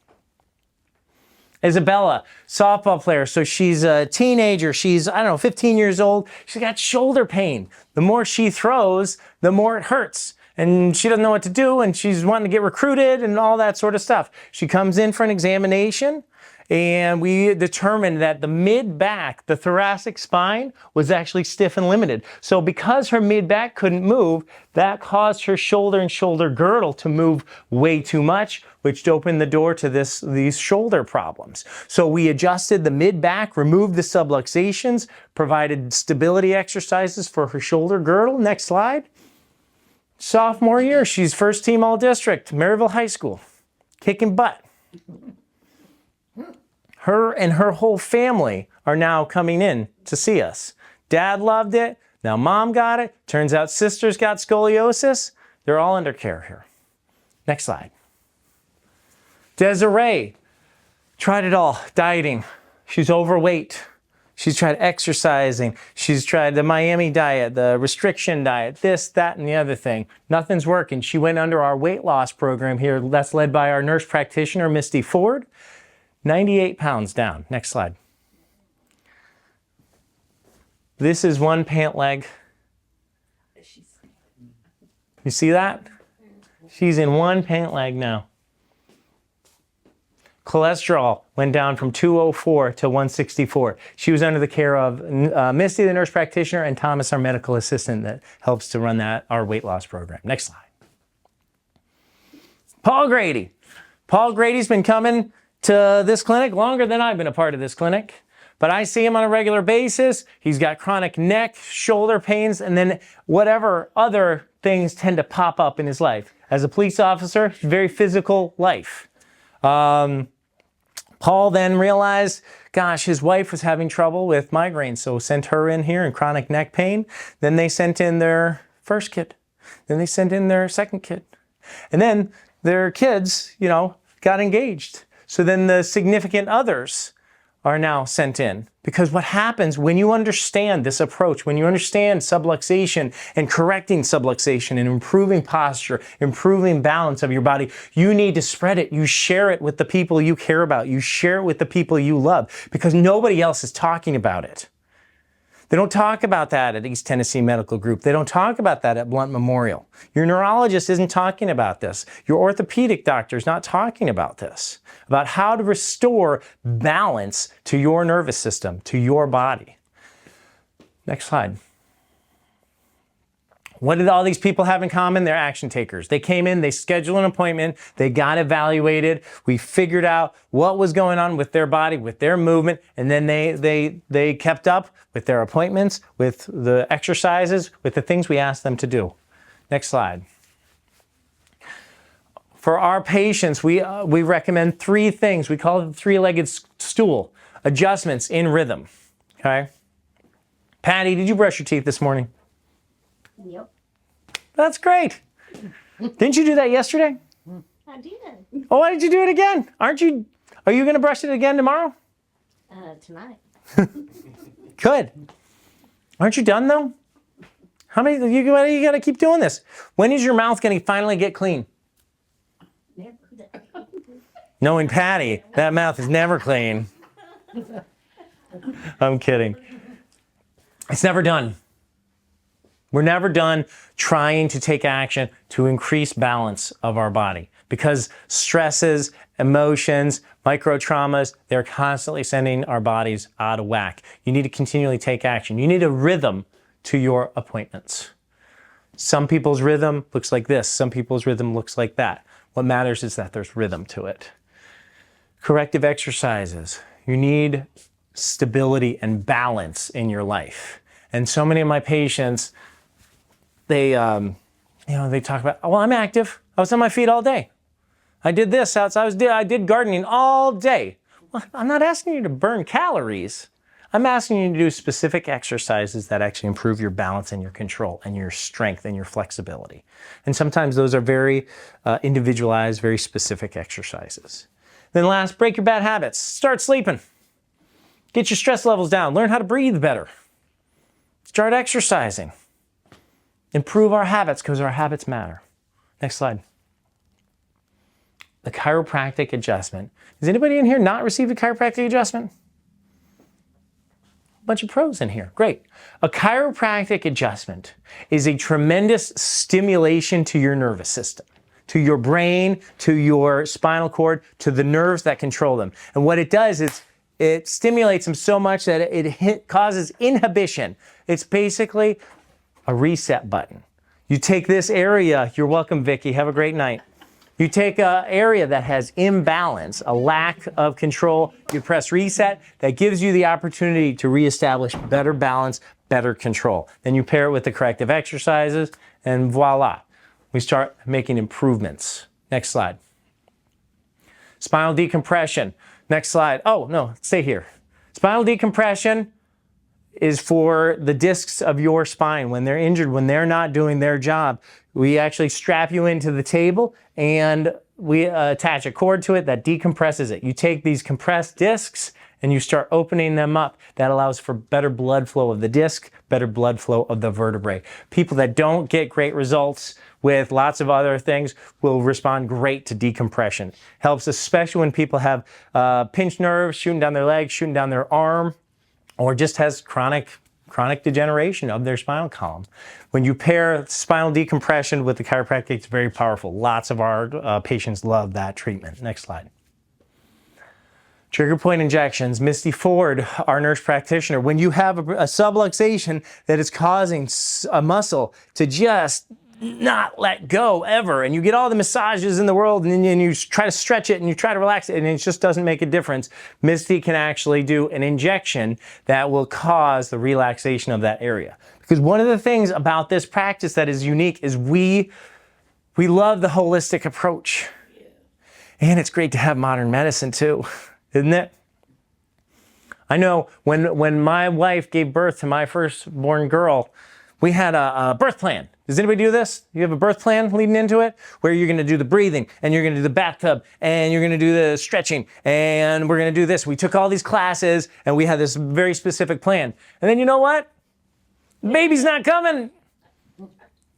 Isabella, softball player. So she's a teenager. She's, 15 years old. She's got shoulder pain. The more she throws, the more it hurts. And she doesn't know what to do, and she's wanting to get recruited and all that sort of stuff. She comes in for an examination, and we determined that the mid-back, the thoracic spine, was actually stiff and limited. So because her mid-back couldn't move, that caused her shoulder and shoulder girdle to move way too much, which opened the door to these shoulder problems. So we adjusted the mid-back, removed the subluxations, provided stability exercises for her shoulder girdle. Next slide. Sophomore year, she's first team all-district, Maryville High School, kicking butt. Her and her whole family are now coming in to see us. Dad loved it. Now mom got it. Turns out sister's got scoliosis. They're all under care here. Next slide. Desiree tried it all. Dieting. She's overweight. She's tried exercising. She's tried the Miami diet, the restriction diet, this, that, and the other thing. Nothing's working. She went under our weight loss program here. That's led by our nurse practitioner, Misty Ford. 98 pounds down. Next slide. This is one pant leg. You see that? She's in one pant leg now. Cholesterol went down from 204 to 164. She was under the care of Misty, the nurse practitioner, and Thomas, our medical assistant that helps to run our weight loss program. Next slide. Paul Grady. Paul Grady's been coming to this clinic longer than I've been a part of this clinic, but I see him on a regular basis. He's got chronic neck, shoulder pains, and then whatever other things tend to pop up in his life. As a police officer, very physical life. Paul then realized, gosh, his wife was having trouble with migraines, so sent her in here and chronic neck pain. Then they sent in their first kid. Then they sent in their second kid. And then their kids, got engaged. So then the significant others are now sent in. Because what happens when you understand this approach, when you understand subluxation and correcting subluxation and improving posture, improving balance of your body, you need to spread it. You share it with the people you care about. You share it with the people you love because nobody else is talking about it. They don't talk about that at East Tennessee Medical Group. They don't talk about that at Blunt Memorial. Your neurologist isn't talking about this. Your orthopedic doctor is not talking about this, about how to restore balance to your nervous system, to your body. Next slide. What did all these people have in common? They're action takers. They came in, they scheduled an appointment, they got evaluated, we figured out what was going on with their body, with their movement, and then they kept up with their appointments, with the exercises, with the things we asked them to do. Next slide. For our patients, we recommend 3 things. We call it the 3-legged stool. Adjustments in rhythm, okay? Patty, did you brush your teeth this morning? Yep, That's great. Didn't you do that yesterday? I did. Oh, why did you do it again? Are you going to brush it again tomorrow? Tonight. Good. Aren't you done though? How many, you got to keep doing this. When is your mouth going to finally get clean? Never. Knowing Patty, that mouth is never clean. I'm kidding. It's never done. We're never done trying to take action to increase balance of our body because stresses, emotions, micro traumas, they're constantly sending our bodies out of whack. You need to continually take action. You need a rhythm to your appointments. Some people's rhythm looks like this. Some people's rhythm looks like that. What matters is that there's rhythm to it. Corrective exercises. You need stability and balance in your life. And so many of my patients, they talk about, well, I'm active. I was on my feet all day. I did this outside. I did gardening all day. Well, I'm not asking you to burn calories. I'm asking you to do specific exercises that actually improve your balance and your control and your strength and your flexibility. And sometimes those are very individualized, very specific exercises. Then last, break your bad habits. Start sleeping. Get your stress levels down. Learn how to breathe better. Start exercising. Improve our habits because our habits matter. Next slide. The chiropractic adjustment. Does anybody in here not receive a chiropractic adjustment? A bunch of pros in here. Great. A chiropractic adjustment is a tremendous stimulation to your nervous system, to your brain, to your spinal cord, to the nerves that control them. And what it does is it stimulates them so much that it causes inhibition. It's basically a reset button. You take this area, you're welcome, Vicky, have a great night. You take an area that has imbalance, a lack of control, you press reset, that gives you the opportunity to reestablish better balance, better control. Then you pair it with the corrective exercises, and voila, we start making improvements. Next slide. Spinal decompression. Next slide. Oh, no, stay here. Spinal decompression is for the discs of your spine. When they're injured, when they're not doing their job, we actually strap you into the table and we attach a cord to it that decompresses it. You take these compressed discs and you start opening them up. That allows for better blood flow of the disc, better blood flow of the vertebrae. People that don't get great results with lots of other things will respond great to decompression. Helps especially when people have pinched nerves shooting down their leg, shooting down their arm, or just has chronic chronic degeneration of their spinal column. When you pair spinal decompression with the chiropractic, it's very powerful. Lots of our patients love that treatment. Next slide. Trigger point injections. Misty Ford, our nurse practitioner, when you have a subluxation that is causing a muscle to just not let go ever, and you get all the massages in the world, and then you try to stretch it and you try to relax it, and it just doesn't make a difference, Misty can actually do an injection that will cause the relaxation of that area. Because one of the things about this practice that is unique is we love the holistic approach. And it's great to have modern medicine too, isn't it? I know when my wife gave birth to my firstborn girl, we had a birth plan. Does anybody do this? You have a birth plan leading into it where you're going to do the breathing and you're going to do the bathtub and you're going to do the stretching and we're going to do this. We took all these classes and we had this very specific plan. And then you know what? The baby's not coming.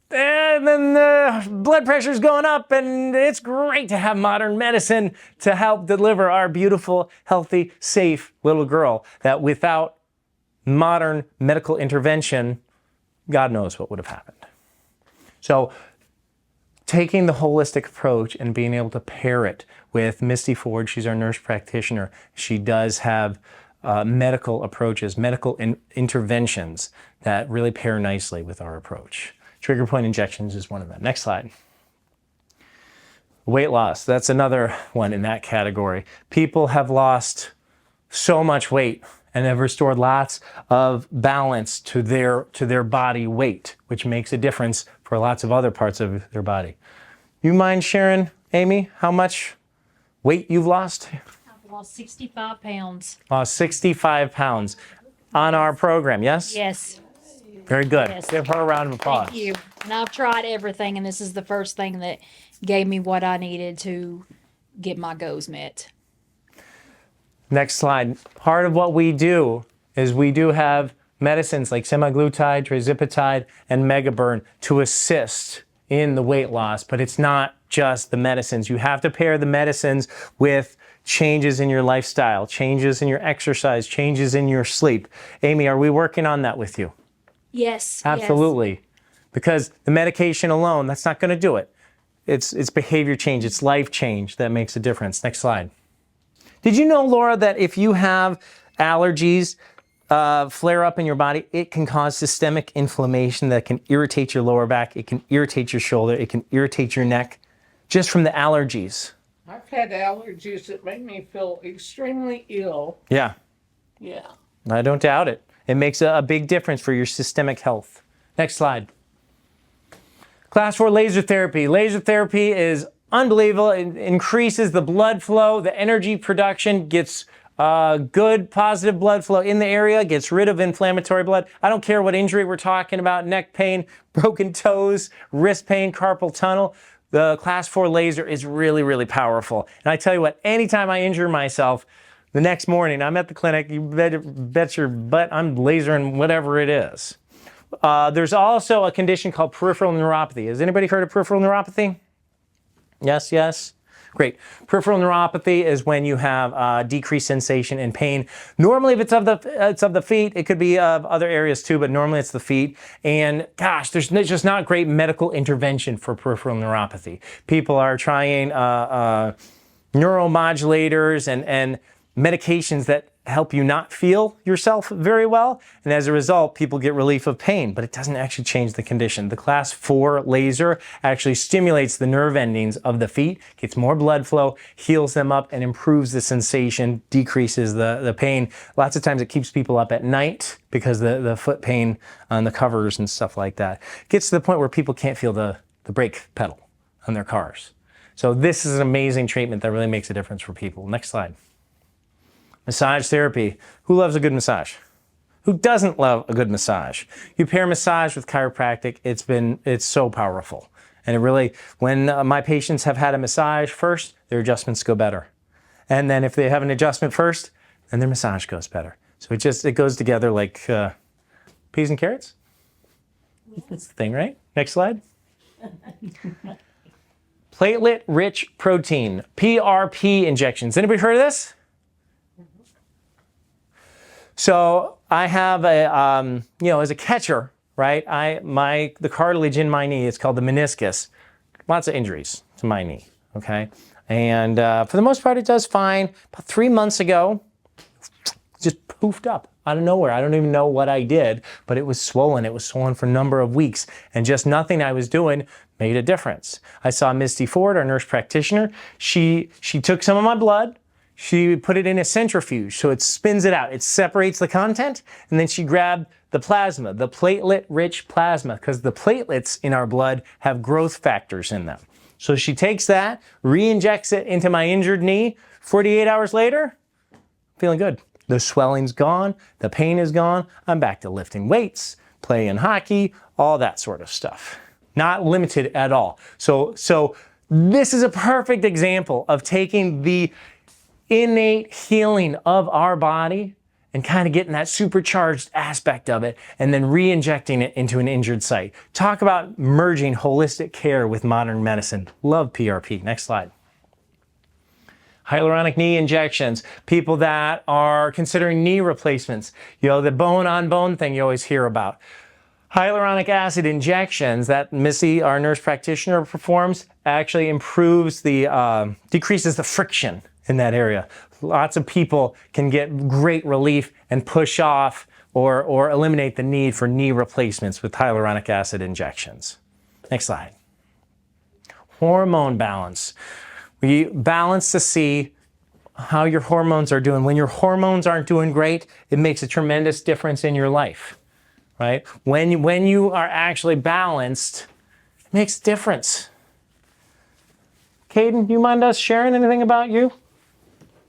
And then the blood pressure's going up, and it's great to have modern medicine to help deliver our beautiful, healthy, safe little girl that without modern medical intervention, God knows what would have happened. So taking the holistic approach and being able to pair it with Misty Ford, she's our nurse practitioner. She does have medical approaches, medical interventions that really pair nicely with our approach. Trigger point injections is one of them. Next slide. Weight loss, that's another one in that category. People have lost so much weight and have restored lots of balance to their body weight, which makes a difference for lots of other parts of their body. You mind sharing, Amy, how much weight you've lost? I've lost 65 pounds. Lost 65 pounds on our program, yes? Yes. Very good. Yes. Give her a round of applause. Thank you. And I've tried everything, and this is the first thing that gave me what I needed to get my goals met. Next slide. Part of what we do is we do have medicines like semaglutide, trizipatide, and megaburn to assist in the weight loss, but it's not just the medicines. You have to pair the medicines with changes in your lifestyle, changes in your exercise, changes in your sleep. Amy, are we working on that with you? Yes. Absolutely. Yes. Because the medication alone, that's not going to do it. It's behavior change, it's life change that makes a difference. Next slide. Did you know, Laura, that if you have allergies flare up in your body, it can cause systemic inflammation that can irritate your lower back, it can irritate your shoulder, it can irritate your neck, just from the allergies. I've had allergies that make me feel extremely ill. Yeah. Yeah. I don't doubt it. It makes a big difference for your systemic health. Next slide. Class 4 laser therapy. Laser therapy is unbelievable. It increases the blood flow, the energy production, gets good positive blood flow in the area, gets rid of inflammatory blood. I don't care what injury we're talking about, neck pain, broken toes, wrist pain, carpal tunnel. The class 4 laser is really, really powerful. And I tell you what, anytime I injure myself, the next morning I'm at the clinic, you bet your butt I'm lasering whatever it is. There's also a condition called peripheral neuropathy. Has anybody heard of peripheral neuropathy? Yes, yes. Great. Peripheral neuropathy is when you have decreased sensation and pain. Normally, if it's of the feet, it could be of other areas too, but normally it's the feet. And gosh, there's just not great medical intervention for peripheral neuropathy. People are trying neuromodulators and medications that help you not feel yourself very well. And as a result, people get relief of pain, but it doesn't actually change the condition. The class 4 laser actually stimulates the nerve endings of the feet, gets more blood flow, heals them up, and improves the sensation, decreases the pain. Lots of times it keeps people up at night because the foot pain on the covers and stuff like that. Gets to the point where people can't feel the brake pedal on their cars. So this is an amazing treatment that really makes a difference for people. Next slide. Massage therapy. Who loves a good massage? Who doesn't love a good massage? You pair massage with chiropractic, it's so powerful. And it really, when my patients have had a massage first, their adjustments go better. And then if they have an adjustment first, then their massage goes better. So it goes together like peas and carrots. That's the thing, right? Next slide. Platelet-rich protein, PRP injections. Anybody heard of this? So I have a, as a catcher, right? The cartilage in my knee, it's called the meniscus. Lots of injuries to my knee, okay? And for the most part, it does fine. About 3 months ago, just poofed up out of nowhere. I don't even know what I did, but it was swollen. It was swollen for a number of weeks, and just nothing I was doing made a difference. I saw Misty Ford, our nurse practitioner. She took some of my blood. She put it in a centrifuge, so it spins it out. It separates the content, and then she grabbed the plasma, the platelet-rich plasma, because the platelets in our blood have growth factors in them. So she takes that, re-injects it into my injured knee. 48 hours later, feeling good. The swelling's gone, the pain is gone. I'm back to lifting weights, playing hockey, all that sort of stuff. Not limited at all. So this is a perfect example of taking the innate healing of our body and kind of getting that supercharged aspect of it and then re-injecting it into an injured site. Talk about merging holistic care with modern medicine. Love PRP. Next slide. Hyaluronic knee injections. People that are considering knee replacements. The bone-on-bone thing you always hear about. Hyaluronic acid injections that Missy, our nurse practitioner, performs actually improves decreases the friction in that area. Lots of people can get great relief and push off or eliminate the need for knee replacements with hyaluronic acid injections. Next slide. Hormone balance. We balance to see how your hormones are doing. When your hormones aren't doing great, it makes a tremendous difference in your life, right? When you are actually balanced, it makes a difference. Caden, do you mind us sharing anything about you?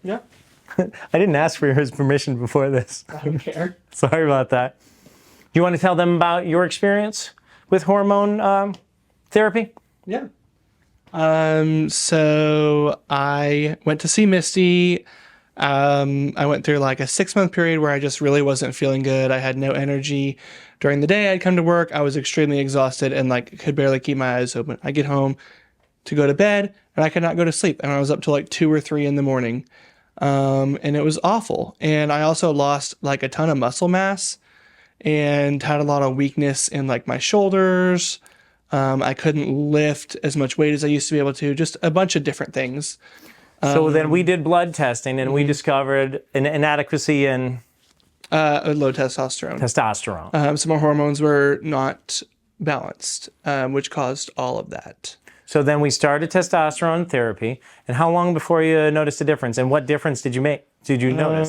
Yeah. I didn't ask for his permission before this. I don't care. Sorry about that. Do you want to tell them about your experience with hormone therapy? Yeah. So I went to see Misty. I went through like a 6-month period where I just really wasn't feeling good. I had no energy during the day. I'd come to work. I was extremely exhausted and could barely keep my eyes open. I get home to go to bed and I could not go to sleep. And I was up till 2 or 3 in the morning. And it was awful. And I also lost a ton of muscle mass and had a lot of weakness in my shoulders. I couldn't lift as much weight as I used to be able to, just a bunch of different things. So then we did blood testing and we discovered an inadequacy in Low testosterone. testosterone. So my hormones were not balanced, which caused all of that. So then we started testosterone therapy. And how long before you noticed a difference? And what difference did you make? Did you notice?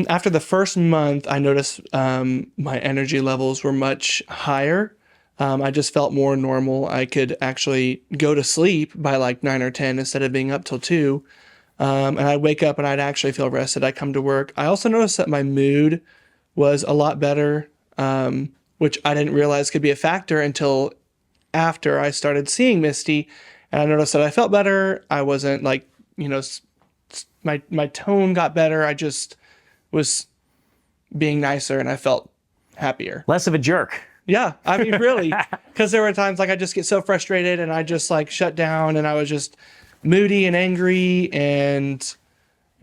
After the first month, I noticed my energy levels were much higher. I just felt more normal. I could actually go to sleep by 9 or 10 instead of being up till 2. And I'd wake up and I'd actually feel rested. I'd come to work. I also noticed that my mood was a lot better, which I didn't realize could be a factor until after I started seeing Misty. And I noticed that I felt better. I wasn't my tone got better. I just was being nicer and I felt happier. Less of a jerk. Yeah, I mean, really, because there were times I just get so frustrated and I just shut down and I was just moody and angry and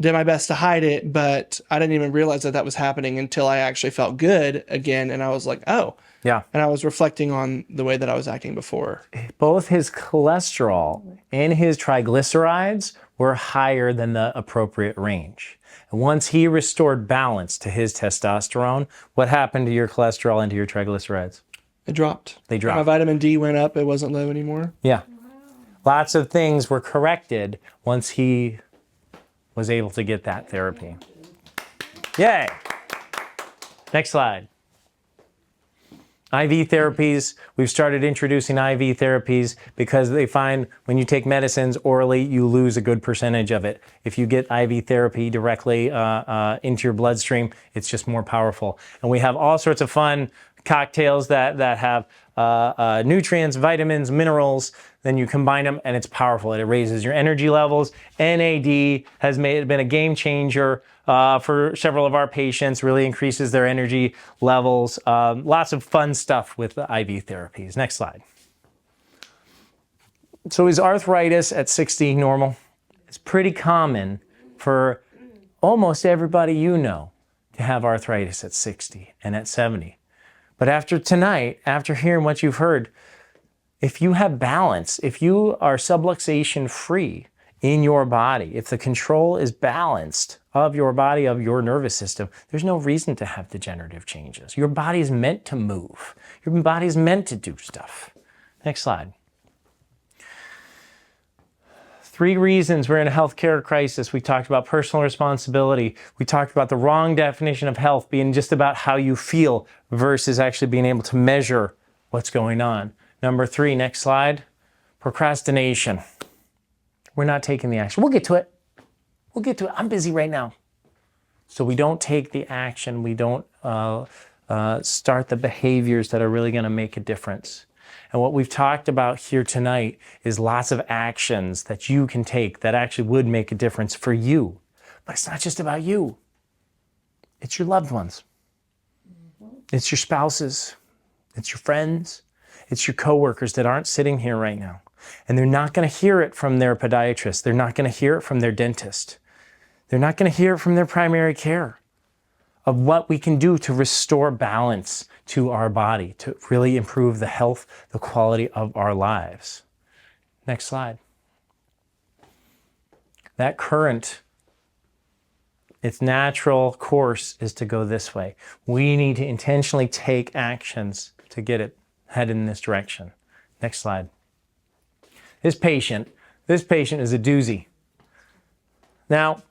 did my best to hide it. But I didn't even realize that was happening until I actually felt good again. And I was like, oh, yeah. And I was reflecting on the way that I was acting before. Both his cholesterol and his triglycerides were higher than the appropriate range. And once he restored balance to his testosterone, what happened to your cholesterol and to your triglycerides? It dropped. They dropped. My vitamin D went up. It wasn't low anymore. Yeah. Lots of things were corrected once he was able to get that therapy. Yay. Next slide. IV therapies. We've started introducing IV therapies because they find when you take medicines orally, you lose a good percentage of it. If you get IV therapy directly into your bloodstream, it's just more powerful. And we have all sorts of fun cocktails that have nutrients, vitamins, minerals. Then you combine them and it's powerful. It raises your energy levels. NAD has been a game changer for several of our patients, really increases their energy levels. Lots of fun stuff with the IV therapies. Next slide. So is arthritis at 60 normal? It's pretty common for almost everybody you know to to have arthritis at 60 and at 70. But after tonight, after hearing what you've heard, if you have balance, if you are subluxation free in your body, if the control is balanced of your body, of your nervous system, there's no reason to have degenerative changes. Your body is meant to move. Your body is meant to do stuff. Next slide. 3 reasons we're in a healthcare crisis. We talked about personal responsibility. We talked about the wrong definition of health being just about how you feel versus actually being able to measure what's going on. Number 3, next slide, procrastination. We're not taking the action. We'll get to it. We'll get to it. I'm busy right now. So we don't take the action. We don't start the behaviors that are really going to make a difference. And what we've talked about here tonight is lots of actions that you can take that actually would make a difference for you. But it's not just about you. It's your loved ones. It's your spouses. It's your friends. It's your coworkers that aren't sitting here right now. And they're not going to hear it from their podiatrist. They're not going to hear it from their dentist. They're not going to hear it from their primary care of what we can do to restore balance to our body, to really improve the health, the quality of our lives. Next slide. That current, its natural course is to go this way. We need to intentionally take actions to get it headed in this direction. Next slide. This patient is a doozy. Now,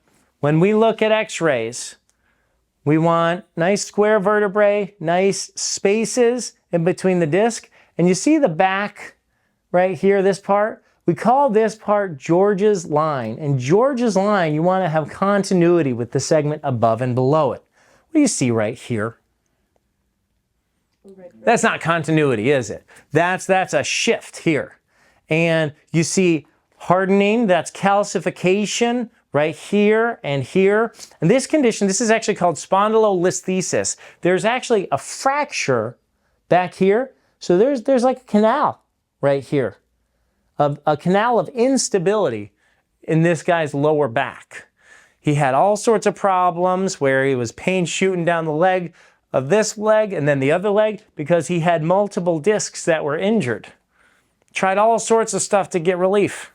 when we look at x-rays, we want nice square vertebrae, nice spaces in between the disc. And you see the back right here, this part? We call this part George's line. And George's line, you want to have continuity with the segment above and below it. What do you see right here? That's not continuity, is it? That's a shift here. And you see hardening, that's calcification right here and here. And this condition, this is actually called spondylolisthesis. There's actually a fracture back here. So there's like a canal right here, a canal of instability in this guy's lower back. He had all sorts of problems where he was pain shooting down the leg of this leg and then the other leg because he had multiple discs that were injured. Tried all sorts of stuff to get relief.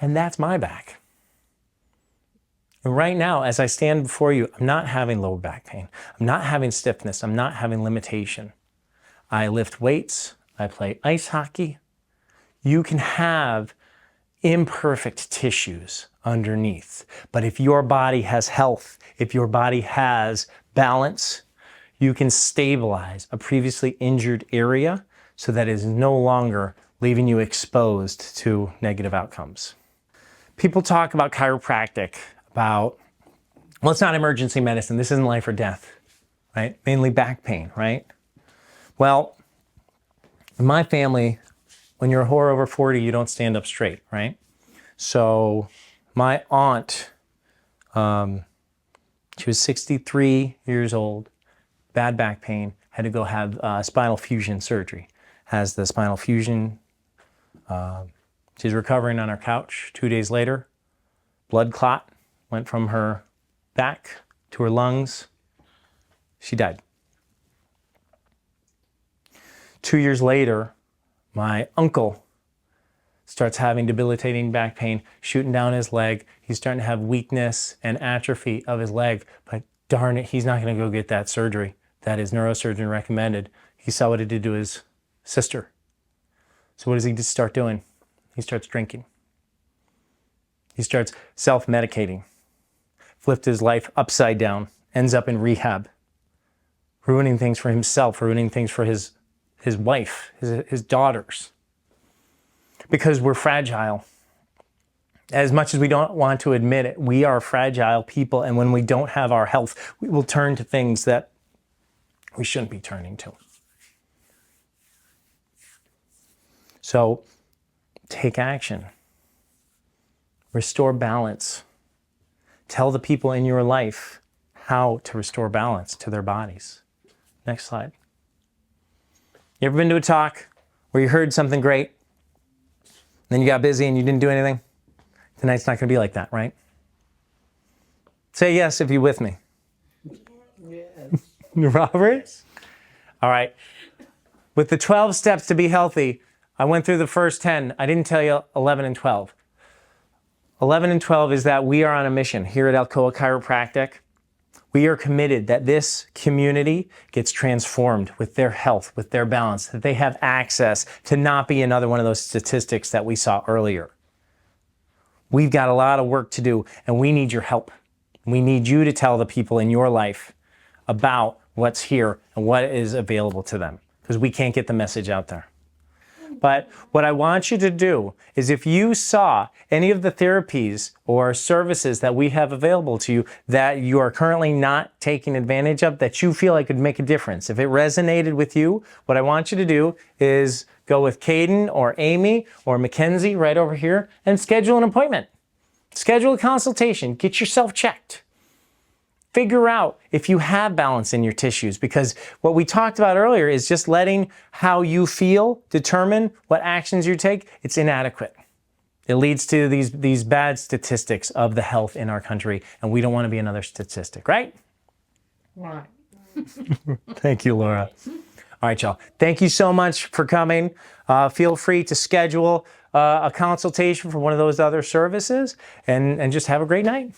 And that's my back. And right now, as I stand before you, I'm not having lower back pain. I'm not having stiffness. I'm not having limitation. I lift weights. I play ice hockey. You can have imperfect tissues underneath. But if your body has health, if your body has balance, you can stabilize a previously injured area so that it is no longer leaving you exposed to negative outcomes. People talk about chiropractic, well, it's not emergency medicine. This isn't life or death, right? Mainly back pain, right? Well, in my family, when you're a Hoar over 40, you don't stand up straight, right? So my aunt, she was 63 years old, bad back pain, had to go have spinal fusion surgery. Has the spinal fusion. She's recovering on her couch. 2 days later, blood clot went from her back to her lungs. She died. 2 years later, my uncle starts having debilitating back pain, shooting down his leg. He's starting to have weakness and atrophy of his leg. But darn it, he's not going to go get that surgery that his neurosurgeon recommended. He saw what it did to his sister. So what does he just start doing? He starts drinking. He starts self-medicating. Flipped his life upside down. Ends up in rehab. Ruining things for himself, ruining things for his wife, his daughters. Because we're fragile. As much as we don't want to admit it, we are fragile people, and when we don't have our health, we will turn to things that we shouldn't be turning to. So, take action. Restore balance. Tell the people in your life how to restore balance to their bodies. Next slide. You ever been to a talk where you heard something great, then you got busy and you didn't do anything? Tonight's not going to be like that, right? Say yes if you're with me. Robert? All right. With the 12 steps to be healthy, I went through the first 10. I didn't tell you 11 and 12. 11 and 12 is that we are on a mission here at Alcoa Chiropractic. We are committed that this community gets transformed with their health, with their balance, that they have access to not be another one of those statistics that we saw earlier. We've got a lot of work to do, and we need your help. We need you to tell the people in your life about what's here and what is available to them, because we can't get the message out there. But what I want you to do is, if you saw any of the therapies or services that we have available to you that you are currently not taking advantage of, that you feel like could make a difference, if it resonated with you, what I want you to do is go with Caden or Amy or Mackenzie right over here and schedule an appointment. Schedule a consultation. Get yourself checked. Figure out if you have balance in your tissues, because what we talked about earlier is just letting how you feel determine what actions you take. It's inadequate. It leads to these bad statistics of the health in our country, and we don't want to be another statistic, right? Right. Thank you, Laura. All right, y'all. Thank you so much for coming. Feel free to schedule a consultation for one of those other services, and just have a great night.